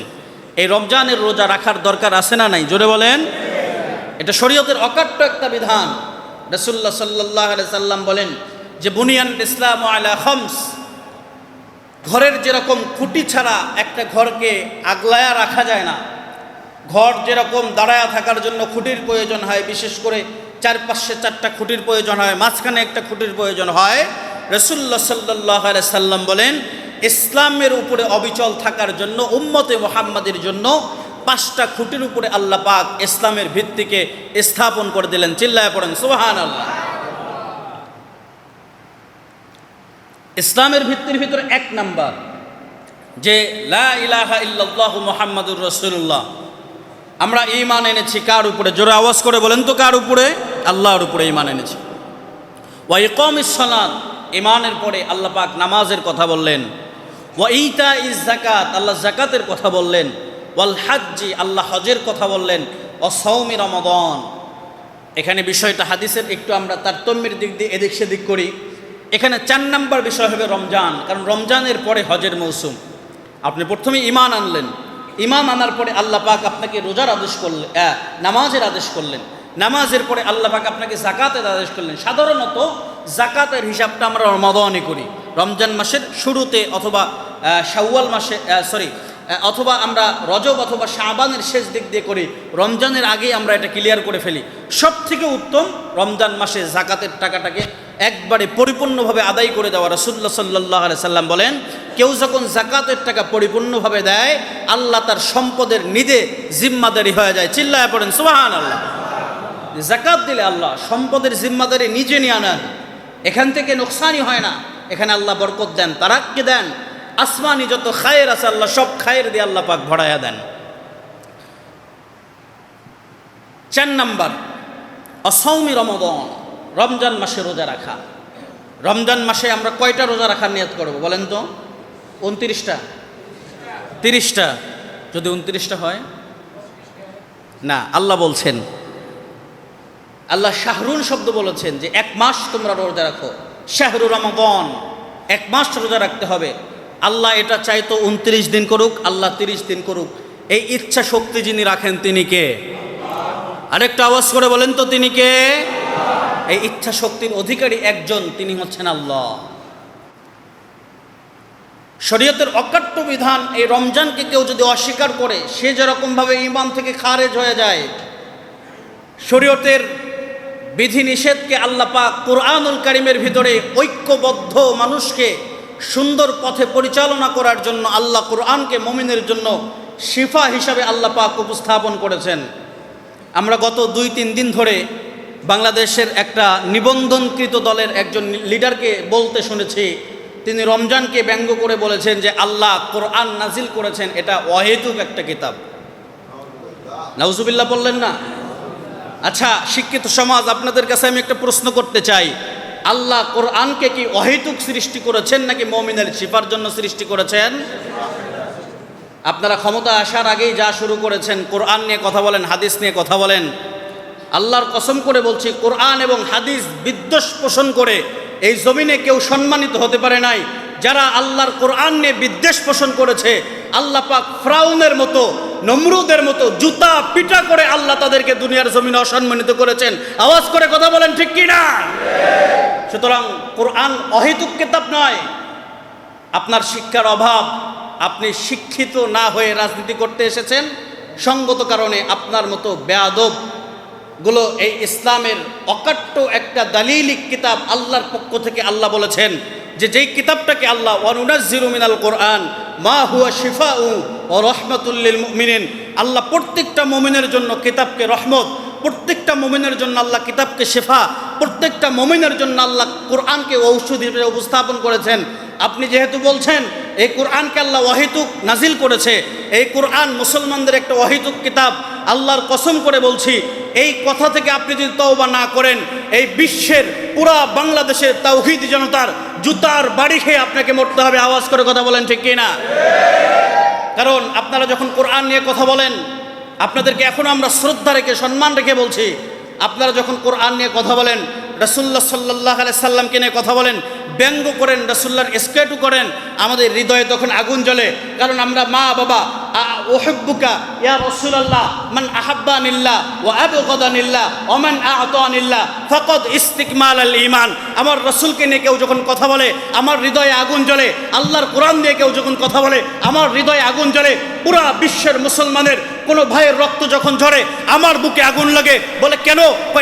এই রমজানের রোজা রাখার দরকার আছে না নাই? জোরে বলেন। এটা শরীয়তের অকাট্য একটা বিধান। রাসূলুল্লাহ সাল্লাল্লাহু আলাইহি সাল্লাম বলেন যে বুনিয়ান ইসলাম আলা খামস, ঘরের যেরকম খুঁটি ছাড়া একটা ঘরকে আগলায়া রাখা যায় না, ঘর যেরকম দাঁড়ায়া থাকার জন্য খুঁটির প্রয়োজন হয়, বিশেষ করে চারপাশে 4টা খুঁটির প্রয়োজন হয়, মাঝখানে একটা খুঁটির প্রয়োজন হয়, রাসূলুল্লাহ সাল্লাল্লাহু আলাইহি সাল্লাম বলেন ইসলামের উপরে অবিচল থাকার জন্য উম্মতে মুহাম্মাদের জন্য 5টা খুঁটির উপরে আল্লাহ পাক ইসলামের ভিত্তিকে স্থাপন করে দিলেন। চিল্লায় পড়েন সুবহানাল্লাহ। ইসলামের ভিত্তির ভিতরে 1 নাম্বার যে লা ইলাহা ইল্লাল্লাহু মুহাম্মাদুর রাসূলুল্লাহ, আমরা ঈমান এনেছি কার উপরে? জোরে আওয়াজ করে বলেন তো কার উপরে? আল্লাহর উপরে ঈমান এনেছি। ওয়া ইকামিস সালাত, ঈমানের পরে আল্লাহ পাক নামাজের কথা বললেন। ওয়া ইতাইজ যাকাত, আল্লাহ যাকাতের কথা বললেন। ওয়াল হাজ্জি, আল্লাহ হজের কথা বললেন। ও সাওমি রমাদান, এখানে বিষয়টা হাদিসের একটু আমরা তারতম্যের দিক দিয়ে এদিক সেদিক করি। এখানে 4 নাম্বার বিষয় হবে রমজান, কারণ রমজানের পরে হজের মৌসুম। আপনি প্রথমে ঈমান আনলেন, ঈমান আনার পরে আল্লাহ পাক আপনাকে রোজার আদেশ করলেন, নামাজের আদেশ করলেন, নামাজের পরে আল্লাহ পাক আপনাকে যাকাতের আদেশ করলেন। সাধারণত যাকাতের হিসাবটা আমরা রমাদানে করি, রমজান মাসের শুরুতে অথবা শাওয়াল মাসে, অথবা আমরা রজব অথবা শাবানের শেষ দিক দিয়ে করি, রমজানের আগে আমরা এটা ক্লিয়ার করে ফেলি। সব থেকে উত্তম রমজান মাসে যাকাতের টাকাটাকে একবারে পরিপূর্ণভাবে আদায় করে দেওয়া। রাসূলুল্লাহ সাল্লাল্লাহু আলাইহি সাল্লাম বলেন, কেউ যখন যাকাতের টাকা পরিপূর্ণভাবে দেয়, আল্লাহ তার সম্পদের নিদে জিম্মাদারি হয়ে যায়। চিল্লায় পড়েন সুবহানাল্লাহ। যাকাত দিলে আল্লাহ সম্পদের জিম্মাদারি নিজে নিয়ে আনেন, এখান থেকে নোকসানি হয় না, এখানে আল্লাহ বরকত দেন, তারাক্কি দেন, আসমানি যত খায়ের আছে আল্লাহ সব খায়ের দিয়ে আল্লাহ পাক ভরাইয়া দেন। 4 নাম্বার, অসৌমি রমাদান, রমজান মাসে রোজা রাখা। রমজান মাসে আমরা কয়টা রোজা রাখার নিয়ত করব বলেন তো? 29টা, 30টা? যদি 29টা হয় না, আল্লাহ বলছেন, আল্লাহ শাহরুন শব্দ বলেছেন যে 1 মাস তোমরা রোজা রাখো, শাহরু রমাদান, 1 মাস রোজা রাখতে হবে। আল্লাহ এটা চাইতো 29 দিন করুক, আল্লাহ 30 দিন করুক। এই ইচ্ছা শক্তি যিনি রাখেন তিনি কে? আরেকটা আওয়াজ করে বলেন তো, তিনি কে? এই ইচ্ছা শক্তির অধিকারী একজন, তিনি হচ্ছেন আল্লাহ। শরীয়তের অকাট্য বিধান এই রমজানকে কেউ যদি অস্বীকার করে, সে যেরকমভাবে ঈমান থেকে খারেজ হয়ে যায়। শরীয়তের বিধিনিষেধকে আল্লাহ পাক কোরআনুল কারীমের ভিতরে ঐক্যবদ্ধ মানুষকে সুন্দর পথে পরিচালনা করার জন্য আল্লাহ কোরআনকে মুমিনের জন্য শিফা হিসাবে আল্লাহ পাক উপস্থাপন করেছেন। আমরা গত 2-3 দিন ধরে বাংলাদেশের একটা নিবন্ধনকৃত দলের একজন লিডারকে বলতে শুনেছি, তিনি রমজানকে ব্যঙ্গ করে বলেছেন যে আল্লাহ কোরআন নাজিল করেছেন, এটা অহেতুক একটা কিতাব। নাউজুবিল্লাহ বললেন না? আচ্ছা শিক্ষিত সমাজ, আপনাদের কাছে আমি একটা প্রশ্ন করতে চাই, আল্লাহ কোরআনকে কি অহেতুক সৃষ্টি করেছেন নাকি মুমিনের শিফার জন্য সৃষ্টি করেছেন? আপনারা ক্ষমতা আসার আগেই যা শুরু করেছেন, কোরআন নিয়ে কথা বলেন, হাদিস নিয়ে কথা বলেন। আল্লাহর কসম করে বলছি, কোরআন এবং হাদিস বিদ্বেষ পোষণ করে এই জমিনে কেউ সম্মানিত হতে পারে নাই। যারা আল্লাহর কোরআন নিয়ে বিদ্বেষ পোষণ করেছে, আল্লাহ পাক ফিরআউনের মতো, নমরুদের মতো জুতা পিটা করে আল্লাহ তাদেরকে দুনিয়ার জমিনে অসম্মানিত করেছেন। আওয়াজ করে কথা বলেন, ঠিক কি না? সুতরাং কোরআন অহেতুক কিতাব নয়। আপনার শিক্ষার অভাব, আপনি শিক্ষিত না হয়ে রাজনীতি করতে এসেছেন, সঙ্গত কারণে আপনার মতো বেয়াদব গুলো এই ইসলামের অকাট্য একটা দালিলিক কিতাব আল্লাহর পক্ষ থেকে আল্লাহ বলেছেন যে যেই কিতাবটাকে আল্লাহ ওয়ানুনাজ্জিলু মিনাল কোরআন মা হুয়া শিফাউ ওয়া রাহমাতুল লিল মুমিনিন, আল্লাহ প্রত্যেকটা মুমিনের জন্য কিতাবকে রহমত, প্রত্যেকটা মুমিনের জন্য আল্লাহ কিতাবকে শিফা, প্রত্যেকটা মুমিনের জন্য আল্লাহ কোরআনকে ঔষধ হিসেবে উপস্থাপন করেছেন। আপনি যেহেতু বলছেন এই কোরআনকে আল্লাহ অহেতুক নাজিল করেছে, এই কোরআন মুসলমানদের একটা অহেতুক কিতাব, আল্লাহর কসম করে বলছি, এই কথা থেকে আপনি যদি তওবা না করেন, এই বিশ্বের পুরা বাংলাদেশের তাওহীদি জনতার জুতার বাড়ি খেয়ে আপনাকে মরতে হবে। আওয়াজ করে কথা বলেন, ঠিক কি না? কারণ আপনারা যখন কোরআন নিয়ে কথা বলেন, আপনাদেরকে এখন আমরা শ্রদ্ধা রেখে সম্মান রেখে বলছি, আপনারা যখন কোরআন নিয়ে কথা বলেন, রাসূলুল্লাহ সাল্লাল্লাহু আলাইহি সাল্লামকে নিয়ে কথা বলেন, ব্যঙ্গ করেন, রাসূলুল্লাহর স্কেটু করেন, আমাদের হৃদয়ে তখন আগুন জ্বলে। কারণ আমরা মা বাবা উহিব্বুকা ইয়া রাসূলুল্লাহ মান আহাব্বানিল্লাহ ওয়া আবগাদানিল্লাহ ওয়া মান আ'তানিল্লাহ ফাকাদ ইস্তিকমাল আল ঈমান। আমার রাসূলকে নিয়ে কেউ যখন কথা বলে, আমার হৃদয়ে আগুন জ্বলে। আল্লাহর কোরআন নিয়ে কেউ যখন কথা বলে, আমার হৃদয়ে আগুন জ্বলে। পুরা বিশ্বের মুসলমানের কোনো ভাইয়ের রক্ত যখন ঝরে, আমার বুকে আগুন লাগে। বলে কেন?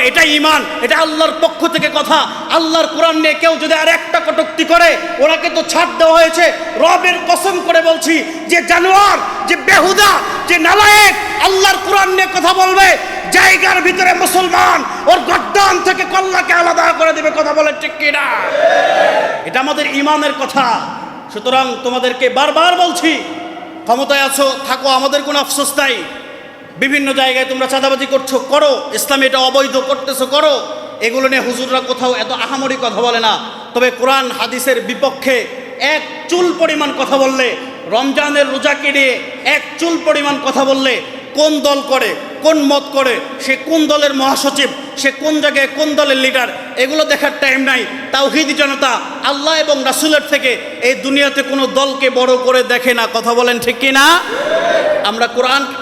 এটা ঈমান, এটা আল্লাহর পক্ষ থেকে কথা। আল্লাহর কোরআন নিয়ে কেউ যদি আর একটা কটূক্তি করে, ওনাকে তো ছাড় দেওয়া হয়েছে। রবের কসম করে বলছি, যে জানোয়ার, যে বেহুদা, যে নালায়েক আল্লাহর কোরআন নিয়ে কথা বলবে, জায়গার ভিতরে মুসলমান ওর গর্দান থেকে কল্লাকে আলাদা করে দেবে। কথা বলে ঠিক কি না? এটা আমাদের ঈমানের কথা। সুতরাং তোমাদেরকে বারবার বলছি, ক্ষমতায় আছো থাকো, আমাদের কোনো আফসোস নাই। বিভিন্ন জায়গায় তোমরা চাঁদাবাজি করছো, করো, ইসলামে এটা অবৈধ করতেছো, করো। এগুলো নিয়ে হুজুররা কোথাও এত আহামরি কথা বলে না। তবে কোরআন হাদিসের বিপক্ষে এক চুল পরিমাণ কথা বললে, রমজানের রোজাকে নিয়ে এক চুল পরিমাণ কথা বললে, কোন দল করে, কোন মত করে, সে কোন দলের মহাসচিব, সে কোন জায়গায় কোন দলের লিডার, এগুলো দেখার টাইম নাই। তাওহীদি জনতা আল্লাহ এবং রাসূলের থেকে এই দুনিয়াতে কোনো দলকে বড় করে দেখে না। কথা বলেন ঠিক কি না? আমরা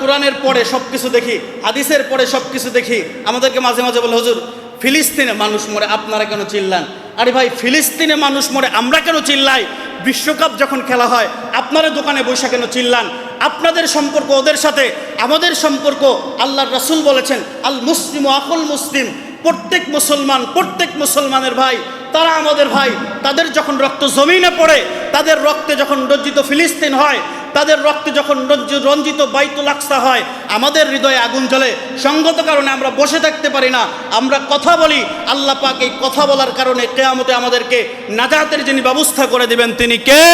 কোরআনের পরে সব কিছু দেখি, হাদিসের পরে সব কিছু দেখি। আমাদেরকে মাঝে মাঝে বলে, হুজুর ফিলিস্তিনে মানুষ মরে, আপনারা কেন চিল্লান? আরে ভাই, ফিলিস্তিনে মানুষ মরে, আমরা কেন চিল্লাই? বিশ্বকাপ যখন খেলা হয়, আপনারা দোকানে বৈশা কেন চিল্লান? আপনাদের সম্পর্ক ওদের সাথে, আমাদের সম্পর্ক আল্লাহর রাসূল বলেছেন আল মুসলিম আকুল মুসলিম, প্রত্যেক মুসলমান প্রত্যেক মুসলমানের ভাই। তারা আমাদের ভাই। তাদের যখন রক্ত জমিনে পড়ে, তাদের রক্তে যখন রঞ্জিত ফিলিস্তিন হয়, তাদের রক্তে যখন রঞ্জিত বাইতুল আকসা হয়, আমাদের হৃদয়ে আগুন জ্বলে। সঙ্গত কারণে আমরা বসে থাকতে পারি না, আমরা কথা বলি। আল্লাহ পাক এই কথা বলার কারণে কিয়ামতে আমাদেরকে নাজাতের যিনি ব্যবস্থা করে দিবেন তিনি কে?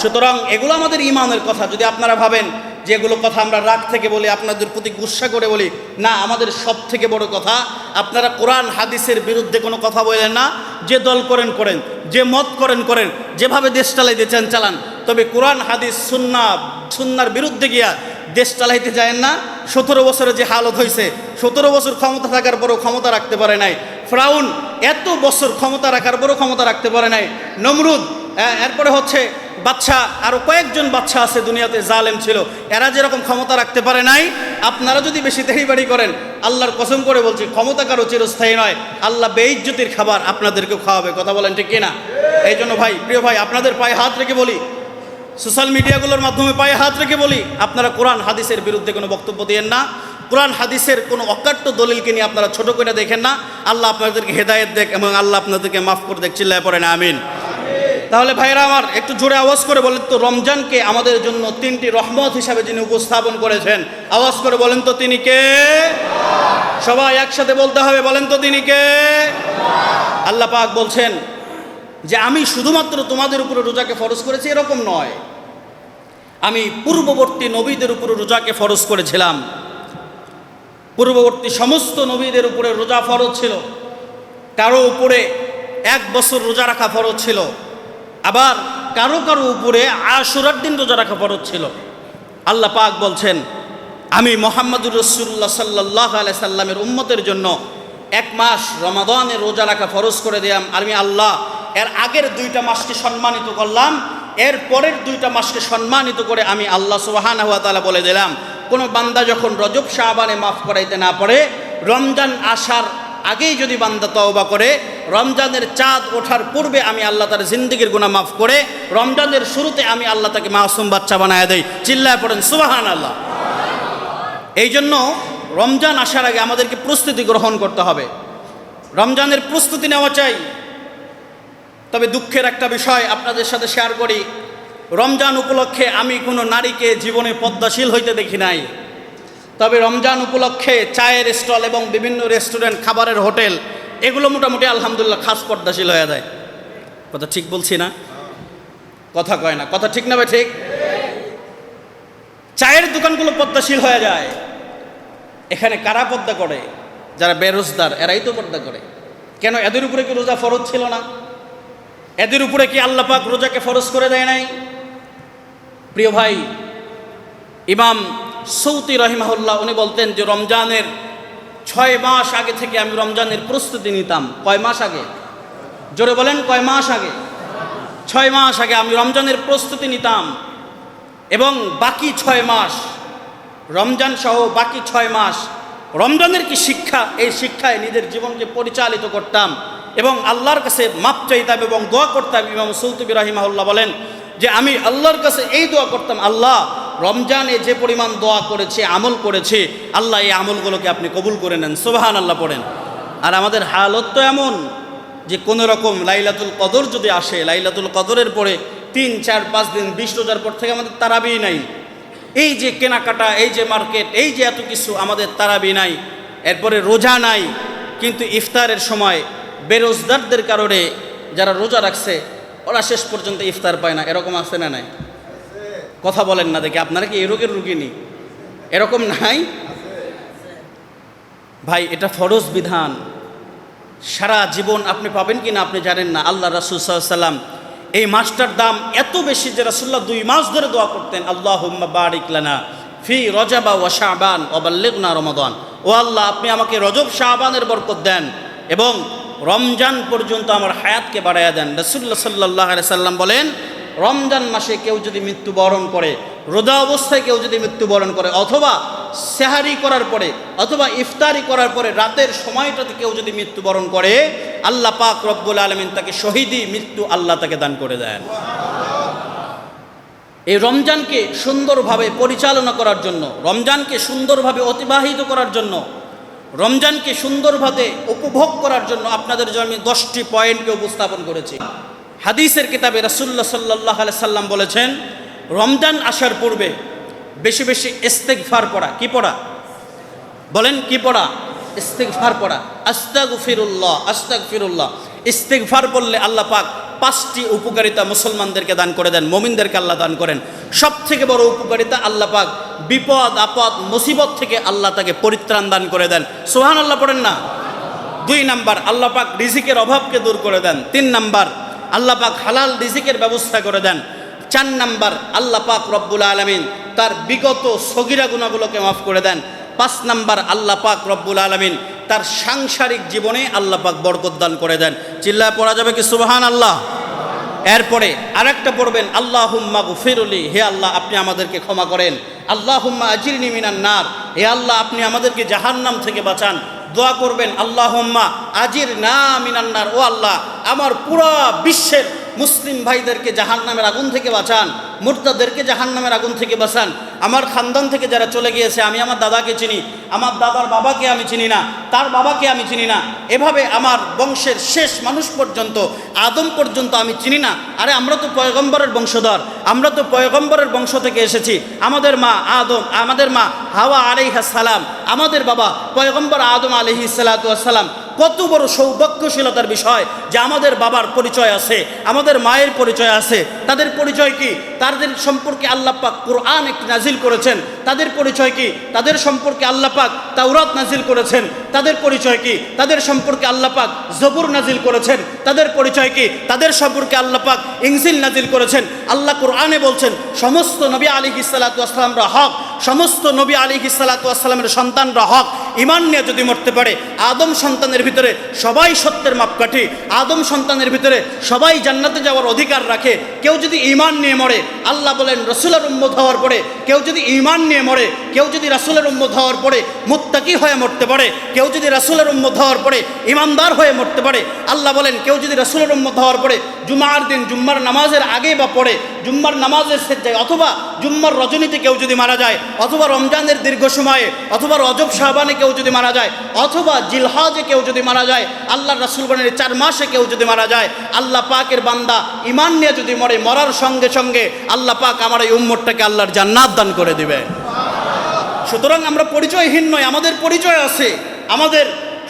সুতরাং এগুলো আমাদের ঈমানের কথা। যদি আপনারা ভাবেন যে এগুলো কথা আমরা রাগ থেকে বলি, আপনাদের প্রতি গুসা করে বলি, না, আমাদের সব থেকে বড় কথা, আপনারা কোরআন হাদিসের বিরুদ্ধে কোনো কথা বলেন না। যে দল করেন করেন, যে মত করেন করেন, যেভাবে দেশ চালাইতে চান চালান, তবে কোরআন হাদিস সুন্নার বিরুদ্ধে গিয়া দেশ চালাইতে যায় না। 17 বছরে যে হালত হয়েছে, 17 বছর ক্ষমতা থাকার পরও ক্ষমতা রাখতে পারে নাই। ফিরআউন এত বছর ক্ষমতা রাখার পরও ক্ষমতা রাখতে পারে নাই। নমরুদ, এরপরে হচ্ছে বাদশা, আরও কয়েকজন বাদশা আছে দুনিয়াতে জালেম ছিল, এরা যেরকম ক্ষমতা রাখতে পারে নাই। আপনারা যদি বেশি দেরিবাড়ি করেন, আল্লাহর কসম করে বলছি, ক্ষমতা কারো চিরস্থায়ী নয়। আল্লাহ বেইজ্জতির খাবার আপনাদেরকেও খাওয়াবে। কথা বলেন ঠিক কিনা? এই জন্য ভাই, প্রিয় ভাই, আপনাদের পায়ে হাত রেখে বলি, সোশ্যাল মিডিয়াগুলোর মাধ্যমে পায়ে হাত রেখে বলি, আপনারা কোরআন হাদিসের বিরুদ্ধে কোনো বক্তব্য দিয়েন না। কোরআন হাদিসের কোনো অকাট্য দলিলকে নিয়ে আপনারা ছোট করে দেখেন না। আল্লাহ আপনাদেরকে হেদায়েত দেখ এবং আল্লাহ আপনাদেরকে মাফ করে দেখ। চিল্লায় পড়েন আমিন। তাহলে ভাইরা আমার, একটু জোরে আওয়াজ করে বলেন তো, রমজানকে আমাদের জন্য 3টি রহমত হিসাবে যিনি উপস্থাপন করেছেন, আওয়াজ করে বলেন তো তিনি কে? সবাই একসাথে বলতে হবে, বলেন তো তিনি কে? আল্লাহ পাক বলছেন যে আমি শুধুমাত্র তোমাদের উপরে রোজাকে ফরজ করেছি এরকম নয়, আমি পূর্ববর্তী নবীদের উপরে রোজাকে ফরজ করেছিলাম। পূর্ববর্তী সমস্ত নবীদের উপরে রোজা ফরজ ছিল। কারো উপরে 1 বছর রোজা রাখা ফরজ ছিল, আবার কারো কারো উপরে আশুরার দিন রোজা রাখা ফরজ ছিল। আল্লাহ পাক বলছেন আমি মুহাম্মদুর রাসূলুল্লাহ সাল্লাল্লাহু আলাইহি সাল্লামের উম্মতের জন্য 1 মাস রমাদানের রোজা রাখা ফরজ করে দিলাম। আমি আল্লাহ এর আগের 2টা মাসকে সম্মানিত করলাম, এর পরের 2টা মাসকে সম্মানিত করে আমি আল্লাহ সুবহানাহু ওয়া তাআলা বলে দিলাম, কোনো বান্দা যখন রজব শাবানে মাফ করাইতে না পারে, রমজান আসার আগেই যদি বান্দা তওবা করে, রমজানের চাঁদ ওঠার পূর্বে আমি আল্লাহ তার জিন্দেগির গুনাহ মাফ করে, রমজানের শুরুতে আমি আল্লাহ তাকে মাসুম বাচ্চা বানায় দেই। চিল্লায় পড়েন সুবহানাল্লাহ। এই জন্য রমজান আসার আগে আমাদেরকে প্রস্তুতি গ্রহণ করতে হবে, রমজানের প্রস্তুতি নেওয়া চাই। তবে দুঃখের একটা বিষয় আপনাদের সাথে শেয়ার করি, রমজান উপলক্ষে আমি কোনো নারীকে জীবনে পদ্মাশীল হইতে দেখি নাই। তবে রমজান উপলক্ষে চায়ের স্টল এবং বিভিন্ন রেস্টুরেন্ট, খাবারের হোটেল, এগুলো মোটামুটি আলহামদুলিল্লাহ খাস পর্দাশীল হয়ে যায়। কথা ঠিক বলছি না? কথা কয় না, কথা ঠিক না ভাই? ঠিক। চায়ের দোকানগুলো পর্দাশীল হয়ে যায়। এখানে কারা পর্দা করে? যারা বেরোজগার, এরাই তো পর্দা করে। কেন? এদের উপরে কি রোজা ফরজ ছিল না? এদের উপরে কি আল্লাহ পাক রোজাকে ফরজ করে দেয় নাই? প্রিয় ভাই, ইমাম সৌতি রহিমাহুল্লাহ উনি বলতেন যে রমজানের 6 মাস আগে থেকে আমি রমজানের প্রস্তুতি নিতাম। কয় মাস আগে? জোরে বলেন, কয় মাস আগে? 6 মাস আগে আমি রমজানের প্রস্তুতি নিতাম, এবং বাকি 6 মাস, রমজান সহ বাকি 6 মাস রমজানের কি শিক্ষা, এই শিক্ষায় নিজের জীবনকে পরিচালিত করতাম এবং আল্লাহর কাছে মাপ চাইতাম এবং দোয়া করতাম। ইমাম সৌতি রাহিমাহুল্লাহ বলেন যে আমি আল্লাহর কাছে এই দোয়া করতাম, আল্লাহ রমজানে যে পরিমাণ দোয়া করেছে, আমল করেছে, আল্লাহ এই আমলগুলোকে আপনি কবুল করে নেন। সুবহানাল্লাহ পড়েন। আর আমাদের হালত তো এমন যে কোনো রকম লাইলাতুল কদর যদি আসে, লাইলাতুল কদরের পরে 3, 4, 5 দিন 20 রোজার পর থেকে আমাদের তারাবি নাই। এই যে কেনাকাটা, এই যে মার্কেট, এই যে এত কিছু, আমাদের তারাবি নাই, এরপরে রোজা নাই। কিন্তু ইফতারের সময় বেরোজগারদের কারণে যারা রোজা রাখছে ওরা শেষ পর্যন্ত ইফতার পায় না। এরকম আছে না নাই? কথা বলেন না দেখে, আপনারা কি এই রোগের রুগী নি? এরকম নাই ভাই, এটা ফরজ বিধান। সারা জীবন আপনি পাবেন কি না আপনি জানেন না। আল্লাহ রাসূল সাল্লাল্লাহু আলাইহি ওয়াসাল্লাম এই মাসটার দাম এত বেশি যে রাসূলুল্লাহ 2 মাস ধরে দোয়া করতেন, আল্লাহুম্মা বারিক লানা ফি রজবা ওয়া শাবান ওয়া বাল্লিগনা রমাদান। ও আল্লাহ, আপনি আমাকে রজব শাবানের বরকত দেন এবং রমজান পর্যন্ত আমার হায়াতকে বাড়াইয়া দেন। রাসূলুল্লাহ সাল্লাল্লাহু আলাইহি সাল্লাম বলেন, রমজান মাসে কেউ যদি মৃত্যুবরণ করে, রোজা অবস্থায় কেউ যদি মৃত্যুবরণ করে, অথবা সেহারি করার পরে অথবা ইফতারি করার পরে রাতের সময়টাতে কেউ যদি মৃত্যুবরণ করে, আল্লাহ পাক রব্বুল আলামিন তাকে শহীদি মৃত্যু আল্লাহ তাকে দান করে দেন। এই রমজানকে সুন্দরভাবে পরিচালনা করার জন্য, রমজানকে সুন্দরভাবে অতিবাহিত করার জন্য রমজানকে সুন্দরভাবে উপভোগ করার জন্য আপনাদের জন্য আমি 10টি পয়েন্টকে উপস্থাপন করেছি। হাদিসের কিতাবে রাসূলুল্লাহ সাল্লাল্লাহু আলাইহি সাল্লাম বলেছেন, রমজান আসার পূর্বে বেশি বেশি ইস্তেগফার পড়া। কি পড়া বলেন? কি পড়া? ইস্তেগফার পড়া। আস্তাগফিরুল্লাহ, আস্তাগফিরুল্লাহ। ইস্তেগফার বললে আল্লাহ পাক 5টি উপকারিতা মুসলমানদেরকে দান করে দেন, মুমিনদেরকে আল্লাহ দান করেন। সবথেকে বড় উপকারিতা, আল্লাহ পাক বিপদ আপদ মুসিবত থেকে আল্লাহ তাকে পরিত্রাণ দান করে দেন। সুবহানাল্লাহ পড়েন না? 2 নাম্বার, আল্লাহ পাক রিজিকের অভাবকে দূর করে দেন। 3 নাম্বার, আল্লাহ পাক হালাল রিজিকের ব্যবস্থা করে দেন। 4 নাম্বার, আল্লাহ পাক রব্বুল আলামিন তার বিগত সগীরা গুনাহগুলোকে মাফ করে দেন। 5 নাম্বার, আল্লাহ পাক রব্বুল আলামিন তার সাংসারিক জীবনে আল্লাহ পাক বরকত দান করে দেন। চিল্লায় পড়া যাবে কি সুবহানাল্লাহ? এরপরে আরেকটা পড়বেন, আল্লাহুম্মা গফিরলি, হে আল্লাহ আপনি আমাদেরকে ক্ষমা করেন। আল্লাহুম্মা আজিরনি মিনান নার, হে আল্লাহ আপনি আমাদেরকে জাহান্নাম থেকে বাঁচান। দোয়া করবেন, আল্লাহুম্মা আজিরনা মিনান নার, ও আল্লাহ আমার পুরো বিশ্বের মুসলিম ভাইদেরকে জাহান্নামের আগুন থেকে বাঁচান, মুরতাদদেরকে জাহান্নামের আগুন থেকে বাঁচান। আমার খানদান থেকে যারা চলে গিয়েছে, আমি আমার দাদাকে চিনি, আমার দাদার বাবাকে আমি চিনি না, তার বাবাকে আমি চিনি না, এভাবে আমার বংশের শেষ মানুষ পর্যন্ত, আদম পর্যন্ত আমি চিনি না। আরে আমরা তো পয়গম্বরের বংশধর, আমরা তো পয়গম্বরের বংশ থেকে এসেছি। আমাদের মা আদম, আমাদের মা হাওয়া আলাইহিস সালাম, আমাদের বাবা পয়গম্বর আদম আলাইহিস সালাতু ওয়াস সালাম। কত বড় সৌভাগ্যশীলতার বিষয় যে আমাদের বাবার পরিচয় আছে, আমাদের মায়ের পরিচয় আছে। তাদের পরিচয় কি? তাদের সম্পর্কে আল্লাহ পাক কোরআন একটি নাজিল করেছেন। তাদের পরিচয় কি? তাদের সম্পর্কে আল্লাহ পাক তাওরাত নাজিল করেছেন। তাদের পরিচয় কি? তাদের সম্পর্কে আল্লাহ পাক জবুর নাজিল করেছেন। তাদের পরিচয় কি? তাদের সম্পর্কে আল্লাহ পাক ইনজিল নাজিল করেছেন। আল্লাহ কোরআনে বলছেন, সমস্ত নবী আলাইহিস সালাতু ওয়াস সালামরা হক, সমস্ত নবী আলাইহিস সালাতু ওয়াস সালামের সন্তানরা হক। ঈমান নিয়ে যদি মরতে পারে, আদম সন্তানের ভিতরে সবাই সত্যের মাপকাঠি, আদম সন্তানের ভিতরে সবাই জান্নাতে যাওয়ার অধিকার রাখে। কেউ যদি ঈমান নিয়ে মরে, আল্লাহ বলেন রাসূলের উম্মত হওয়ার পরে, কেউ যদি ঈমান নিয়ে মরে, কেউ যদি রাসূলের উম্মত হওয়ার পরে মুত্তাকি হয়ে মরতে পারে, কেউ যদি রাসূলের উম্মত হওয়ার পরে ঈমানদার হয়ে মরতে পারে, আল্লাহ বলেন কেউ যদি রাসূলের উম্মত হওয়ার পরে জুমার দিন জুম্মার নামাজের আগে বা পরে, জুম্মার নামাজের সেজদায়, অথবা জুম্মার রজনীতে কেউ যদি মারা যায়, অথবা রমজানের দীর্ঘ সময়ে, অথবা রজব শাবানে কেউ যদি মারা যায়, অথবা জিলহজে কেউ যদি মারা যায়, আল্লাহর রাসূল বলেন 4 মাসে কেউ যদি মারা যায়, আল্লাহ পাকের বান্দা ঈমান নিয়ে যদি মরে, মরার সঙ্গে সঙ্গে আল্লাহ পাক আমার এই উম্মতটাকে আল্লাহর জান্নাত দান করে দিবে। সুতরাং আমরা পরিচয়হীন নয়, আমাদের পরিচয় আছে। আমাদের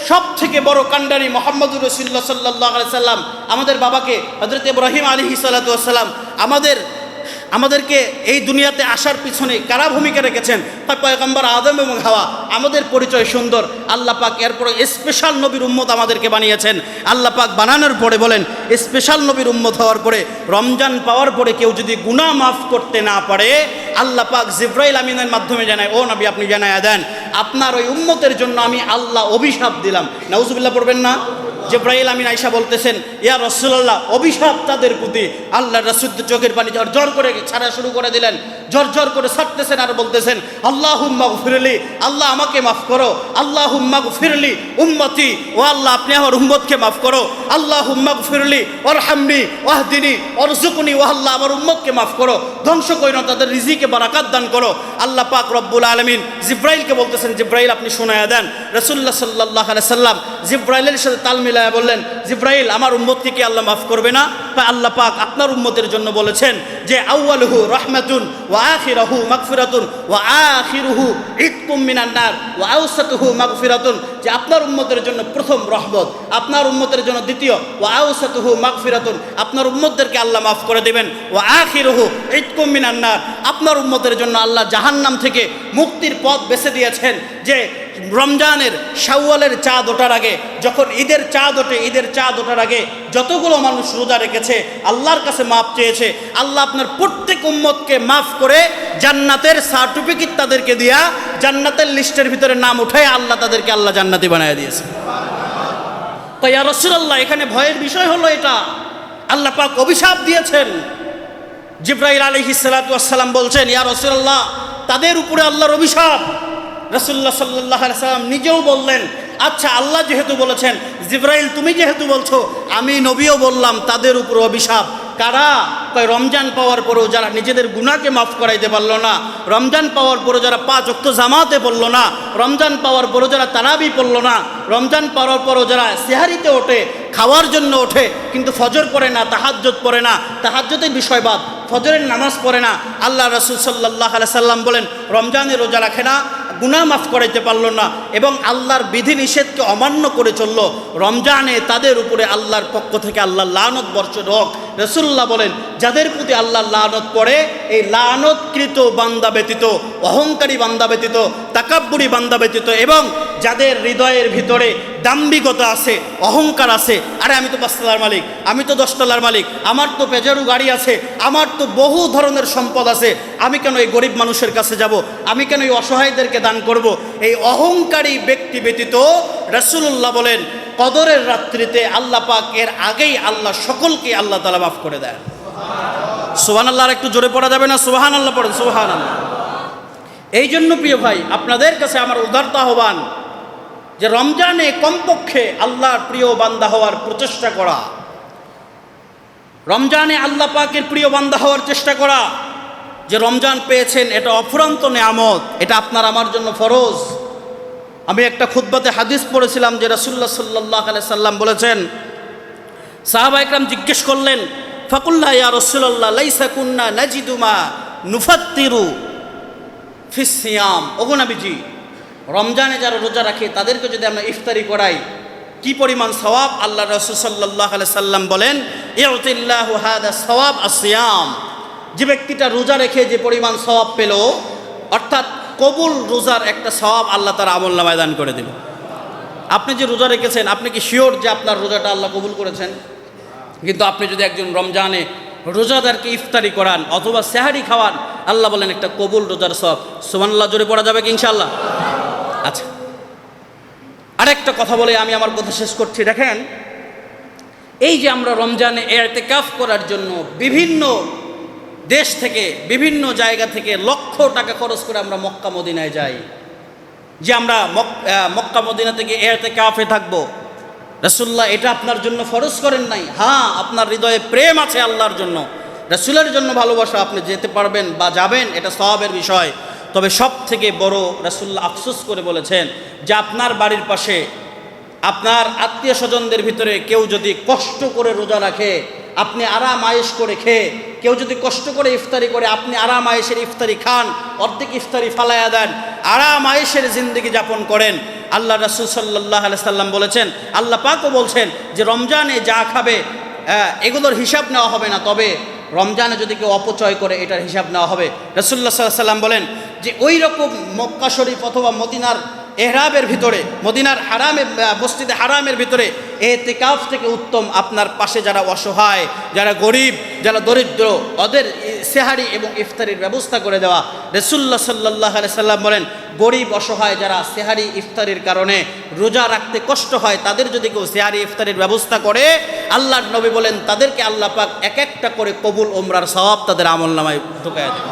সব থেকে বড় কান্ডারি মুহাম্মদুর রাসূলুল্লাহ সাল্লাল্লাহু আলাইহি সাল্লাম, আমাদের বাবাকে হযরত ইব্রাহিম আলাইহিস সালাতু ওয়াস সালাম আমাদেরকে এই দুনিয়াতে আসার পিছনে কারা ভূমিকা রেখেছেন? পয়গম্বর আদম এবং হাওয়া। আমাদের পরিচয় সুন্দর। আল্লাহ পাক এরপরে স্পেশাল নবীর উম্মত আমাদেরকে বানিয়েছেন। আল্লাহ পাক বানানোর পরে বলেন, স্পেশাল নবীর উম্মত হওয়ার পরে, রমজান পাওয়ার পরে কেউ যদি গুনাহ মাফ করতে না পারে, আল্লাহ পাক জিবরাইল আমিনের মাধ্যমে জানায়, ও নবী আপনি জানায়া দেন আপনার ওই উম্মতের জন্য আমি আল্লাহ অভিশাপ দিলাম। নাউজুবিল্লাহ পড়বেন না? জিবরাইল আমিন আয়েশা বলতেছেন, ইয়া রাসূলুল্লাহ অভিশাপ তাদের প্রতি। আল্লাহর রাসূল চোখের পানি ঝরঝর করে ছাড়া শুরু করে দিলেন, ঝরঝর করে ছাড়তেছেন আর বলতেছেন, আল্লাহুম্মা গফিরলি, আল্লাহ আমাকে মাফ করো। আল্লাহুম্মা গফিরলি উম্মতি, ও আল্লাহ আপনি আমার উম্মতকে মাফ করো। আল্লাহুম্মা গফিরলি ওয়ারহামনি ওয়াহদিনি ওয়ারযুকনি, ও আল্লাহ আমার উম্মতকে মাফ করো, ধ্বংস করো না, তাদের রিজিকে বারাকাত দান করো। আল্লাহ পাক রব্বুল আলামিন জিবরাইলকে বলতেছেন, জিবরাইল আপনি শোনায়া দেন। রাসূলুল্লাহ সাল্লাল্লাহু আলাইহি সাল্লাম জিবরাইলের সাথে তাল মিলায়া বললেন, জিবরাইল আমার উম্মতকে কি আল্লাহ মাফ করবে না? আল্লাহ পাক আপনার উম্মতের জন্য বলেছেন যে আউয়ালুহু রাহমাতুন ওয়া আখিরুহু মাগফিরাতুন ওয়া আখিরুহু ইতকুম মিনান নার ওয়া আওসাতুহু মাগফিরাতুন, যে আপনার উম্মতের জন্য প্রথম রহমত, আপনার উম্মতের জন্য দ্বিতীয়, ওয়া আওসাতুহু মাগফিরাতুন আপনার উম্মতদেরকে আল্লাহ মাফ করে দিবেন, ওয়া আখিরুহু ইতকুম মিনান নার আপনার উম্মতের জন্য আল্লাহ জাহান্নাম থেকে মুক্তির পথ বেছে দিয়েছেন। যে রমজানের শাওয়ালের চাঁদ ওঠার আগে, যখন ঈদের চাঁদ ওঠে, ঈদের চাঁদ ওঠার আগে যতগুলো মানুষ রোজা রেখেছে, আল্লাহর কাছে মাফ চেয়েছে, আল্লাহ আপনার প্রত্যেক উম্মতকে মাফ করে জান্নাতের সার্টিফিকেট তাদেরকে দিয়া, জান্নাতের লিস্টের ভিতরে নাম উঠায় আল্লাহ তাদেরকে আল্লাহ জান্নাতি বানায় দিয়েছে। তো ইয়া রাসূলুল্লাহ এখানে ভয়ের বিষয় হলো এটা, আল্লাহ পাক অভিশাপ দিয়েছেন। জিবরাইল আলাইহিস সালাতু ওয়াস সালাম বলছেন, ইয়া রাসূলুল্লাহ তাদের উপরে আল্লাহর অভিশাপ। রাসূলুল্লাহ সাল্লাল্লাহু আলাইহি সাল্লাম নিজেও বললেন, আচ্ছা আল্লাহ যেহেতু বলেছেন, জিবরাইল তুমি যেহেতু বলছো, আমি নবীও বললাম তাদের উপর অভিশাপ। কারা? কয় রমজান পাওয়ার পরেও যারা নিজেদের গুনাহকে মাফ করাইতে পারলো না, রমজান পাওয়ার পরেও যারা 5 ওয়াক্ত জামাতে পড়লো না, রমজান পাওয়ার পরেও যারা তারাবি পড়লো না, রমজান পাওয়ার পরেও যারা সেহারিতে ওঠে, খাওয়ার জন্য ওঠে কিন্তু ফজর পড়ে না, তাহাজ্জুদ পড়ে না, তাহাজ্জুদের বিষয়বাদ, ফজরের নামাজ পড়ে না। আল্লাহ রাসূল সাল্লাল্লাহু আলাইহি সাল্লাম বলেন রমজানের রোজা রাখে না, গুনাহ মাফ করাইতে পারলো না এবং আল্লাহর বিধিনিষেধকে অমান্য করে চললো, রমজানে তাদের উপরে আল্লাহর পক্ষ থেকে আল্লাহর লানত বর্ষণ হোক। রাসূলুল্লাহ বলেন যাদের প্রতি আল্লাহর লানত পড়ে, এই লানতকৃত বান্দা ব্যতীত, অহংকারী বান্দা ব্যতীত, তাকাব্বুরি বান্দা ব্যতীত এবং যাদের হৃদয়ের ভিতরে দাম্ভিকতা আছে, অহংকার আছে, আরে আমি তো 5 তলার মালিক, আমি তো 10 তলার মালিক, আমার তো পেজারু গাড়ি আছে, আমার তো বহু ধরনের সম্পদ আছে, আমি কেন এই গরিব মানুষের কাছে যাব, আমি কেন এই অসহায়দেরকে দান করব, এই অহংকারী ব্যক্তি ব্যতীত রাসূলুল্লাহ বলেন কদরের রাত্রিতে আল্লাহ পাক এর আগেই আল্লাহ সকলকে আল্লাহ তাআলা মাফ করে দেন। সুবহানাল্লাহ। আর একটু জোরে পড়া যাবে না? সুবহানাল্লাহ পড়েন, সুবহানাল্লাহ। এই জন্য প্রিয় ভাই আপনাদের কাছে আমার উদারতা আহ্বান যে রমজানে কমপক্ষে আল্লাহর প্রিয় বান্দা হওয়ার প্রচেষ্টা করা, রমজানে আল্লাহ পাকের প্রিয় বান্দা হওয়ার চেষ্টা করা। যে রমজান পেয়েছেন এটা অফুরন্ত নেয়ামত, এটা আপনার আমার জন্য ফরজ। আমি একটা খুতবাতে হাদিস পড়েছিলাম যে রাসূলুল্লাহ সাল্লাল্লাহু আলাইহি সাল্লাম বলেছেন, সাহাবা একরাম জিজ্ঞেস করলেন ফাকুল্লা ইয়া রাসূলুল্লাহ লাইসা কুন্না নাজিদু মা নুফাত্তিরু ফিস সিয়াম। ওগো নবীজি, রমজানে যারা রোজা রাখে তাদেরকে যদি আমরা ইফতারি করাই কি পরিমাণ সওয়াব? আল্লাহ রাসূল সাল্লাল্লাহু আলাইহি সাল্লাম বলেন ইউতিল্লাহু হাদা সওয়াব আসিয়াম। যে ব্যক্তিটা রোজা রেখে যে পরিমাণ সওয়াব পেল, অর্থাৎ কবুল রোজার একটা সওয়াব আল্লাহ তার আমলনামায় দান করে দিল। আপনি যে রোজা রেখেছেন, আপনি কি শিওর যে আপনার রোজাটা আল্লাহ কবুল করেছেন? কিন্তু আপনি যদি একজন রমজানে রোজাদারকে ইফতারি করান অথবা সেহারি খাওয়ান, আল্লাহ বলেন একটা কবুল রোজার সওয়াব। সুবহানাল্লাহ জোরে পড়া যাবে কি ইনশাআল্লাহ? আচ্ছা, আরেকটা কথা বলে আমি আমার কথা শেষ করছি। দেখেন, এই যে আমরা রমজানে ইতিকাফ করার জন্য বিভিন্ন দেশ থেকে, বিভিন্ন জায়গা থেকে লক্ষ টাকা খরচ করে আমরা মক্কা মদিনায় যাই, যে আমরা মক্কা মদিনা থেকে ইতিকাফে থাকবো। রাসূলুল্লাহ এটা আপনার জন্য ফরজ করেন নাই। হ্যাঁ, আপনার হৃদয়ে প্রেম আছে আল্লাহর জন্য, রাসূলের জন্য ভালোবাসা, আপনি যেতে পারবেন বা যাবেন, এটা সওয়াবের বিষয়। তবে সব থেকে বড় রাসূলুল্লাহ আফসোস করে বলেছেন যে আপনার বাড়ির পাশে আপনার আত্মীয় স্বজনদের ভিতরে কেউ যদি কষ্ট করে রোজা রাখে, আপনি আরাম আয়েশ করে খেয়ে, কেউ যদি কষ্ট করে ইফতারি করে, আপনি আরাম আয়েশের ইফতারি খান, অর্ধেক ইফতারি ফালায়া দেন, আরাম আয়েশের জিন্দেগি যাপন করেন। আল্লাহ রাসূল সাল্লাল্লাহু আলাইহি সাল্লাম বলেছেন, আল্লাহ পাকও বলছেন যে রমজানে যা খাবে এগুলোর হিসাব নেওয়া হবে না, তবে রমজানে যদি কেউ অপচয় করে এটার হিসাব নেওয়া হবে। রাসূলুল্লাহ সাল্লাল্লাহু আলাইহি সাল্লাম বলেন যে ওই রকম মক্কা শরীফ অথবা মদিনার এহরামের ভিতরে, মদিনার হারামে, মসজিদে হারামের ভিতরে ইতিকাফ থেকে উত্তম আপনার পাশে যারা অসহায়, যারা গরিব, যারা দরিদ্র, ওদের সেহারি এবং ইফতারির ব্যবস্থা করে দেওয়া। রাসূলুল্লাহ সাল্লাল্লাহু আলাইহি সাল্লাম বলেন গরিব অসহায় যারা সেহারি ইফতারির কারণে রোজা রাখতে কষ্ট হয়, তাদের যদি কেউ সেহারি ইফতারির ব্যবস্থা করে, আল্লাহর নবী বলেন তাদেরকে আল্লাহ পাক এক একটা করে কবুল উমরার সওয়াব তাদের আমলনামায় ঢুকায় দেন।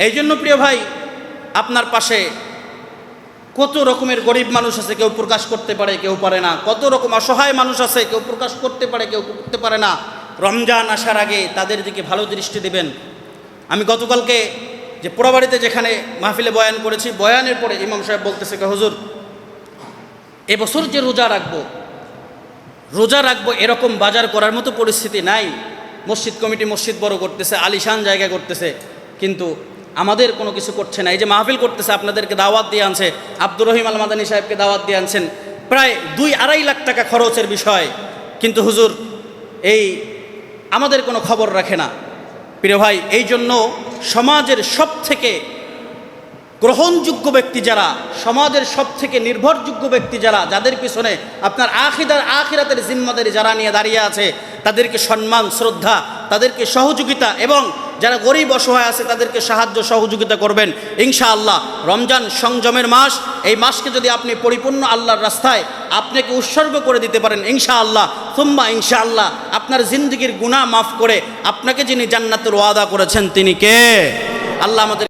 এই জন্য প্রিয় ভাই, আপনার পাশে কত রকমের গরিব মানুষ আছে, কেউ প্রকাশ করতে পারে কেউ পারে না, কত রকম অসহায় মানুষ আছে, কেউ প্রকাশ করতে পারে কেউ করতে পারে না। রমজান আসার আগে তাদের দিকে ভালো দৃষ্টি দিবেন। আমি গতকালকে যে পোড়াবাড়িতে যেখানে মাহফিলে বয়ান করেছি, বয়ানের পরে ইমাম সাহেব বলতেছে হুজুর এবছর যে রোজা রাখবো এরকম বাজার করার মতো পরিস্থিতি নাই। মসজিদ কমিটি মসজিদ বড় করতেছে, আলিশান জায়গায় করতেছে, কিন্তু আমাদের কোনো কিছু করছে না। এই যে মাহফিল করতেছে, আপনাদেরকে দাওয়াত দিয়ে আনছে, আব্দুর রহিম আল মাদানী সাহেবকে দাওয়াত দিয়ে আনছেন, প্রায় 2-2.5 লাখ টাকা খরচের বিষয়, কিন্তু হুজুর এই আমাদের কোনো খবর রাখে না। প্রিয় ভাই, এই জন্য সমাজের সব থেকে গ্রহণযোগ্য ব্যক্তি যারা, সমাজের সব থেকে নির্ভরযোগ্য ব্যক্তি যারা, যাদের পিছনে আপনার আখিরাতের জিম্মাদারি যারা নিয়ে দাঁড়িয়ে আছে, তাদেরকে সম্মান, শ্রদ্ধা, তাদেরকে সহযোগিতা, এবং যারা গরিব অসহায় আছে তাদেরকে সাহায্য সহযোগিতা করবেন ইনশাআল্লাহ। রমজান সংযমের মাস, এই মাসকে যদি আপনি পরিপূর্ণ আল্লাহর রাস্তায় আপনাকে উৎসর্গ করে দিতে পারেন ইনশাআল্লাহ, সুম্মা ইনশাআল্লাহ, আপনার জিন্দগির গুনাহ মাফ করে আপনাকে যিনি জান্নাতের ওয়াদা করেছেন তিনি কে? আল্লাহ আমাদের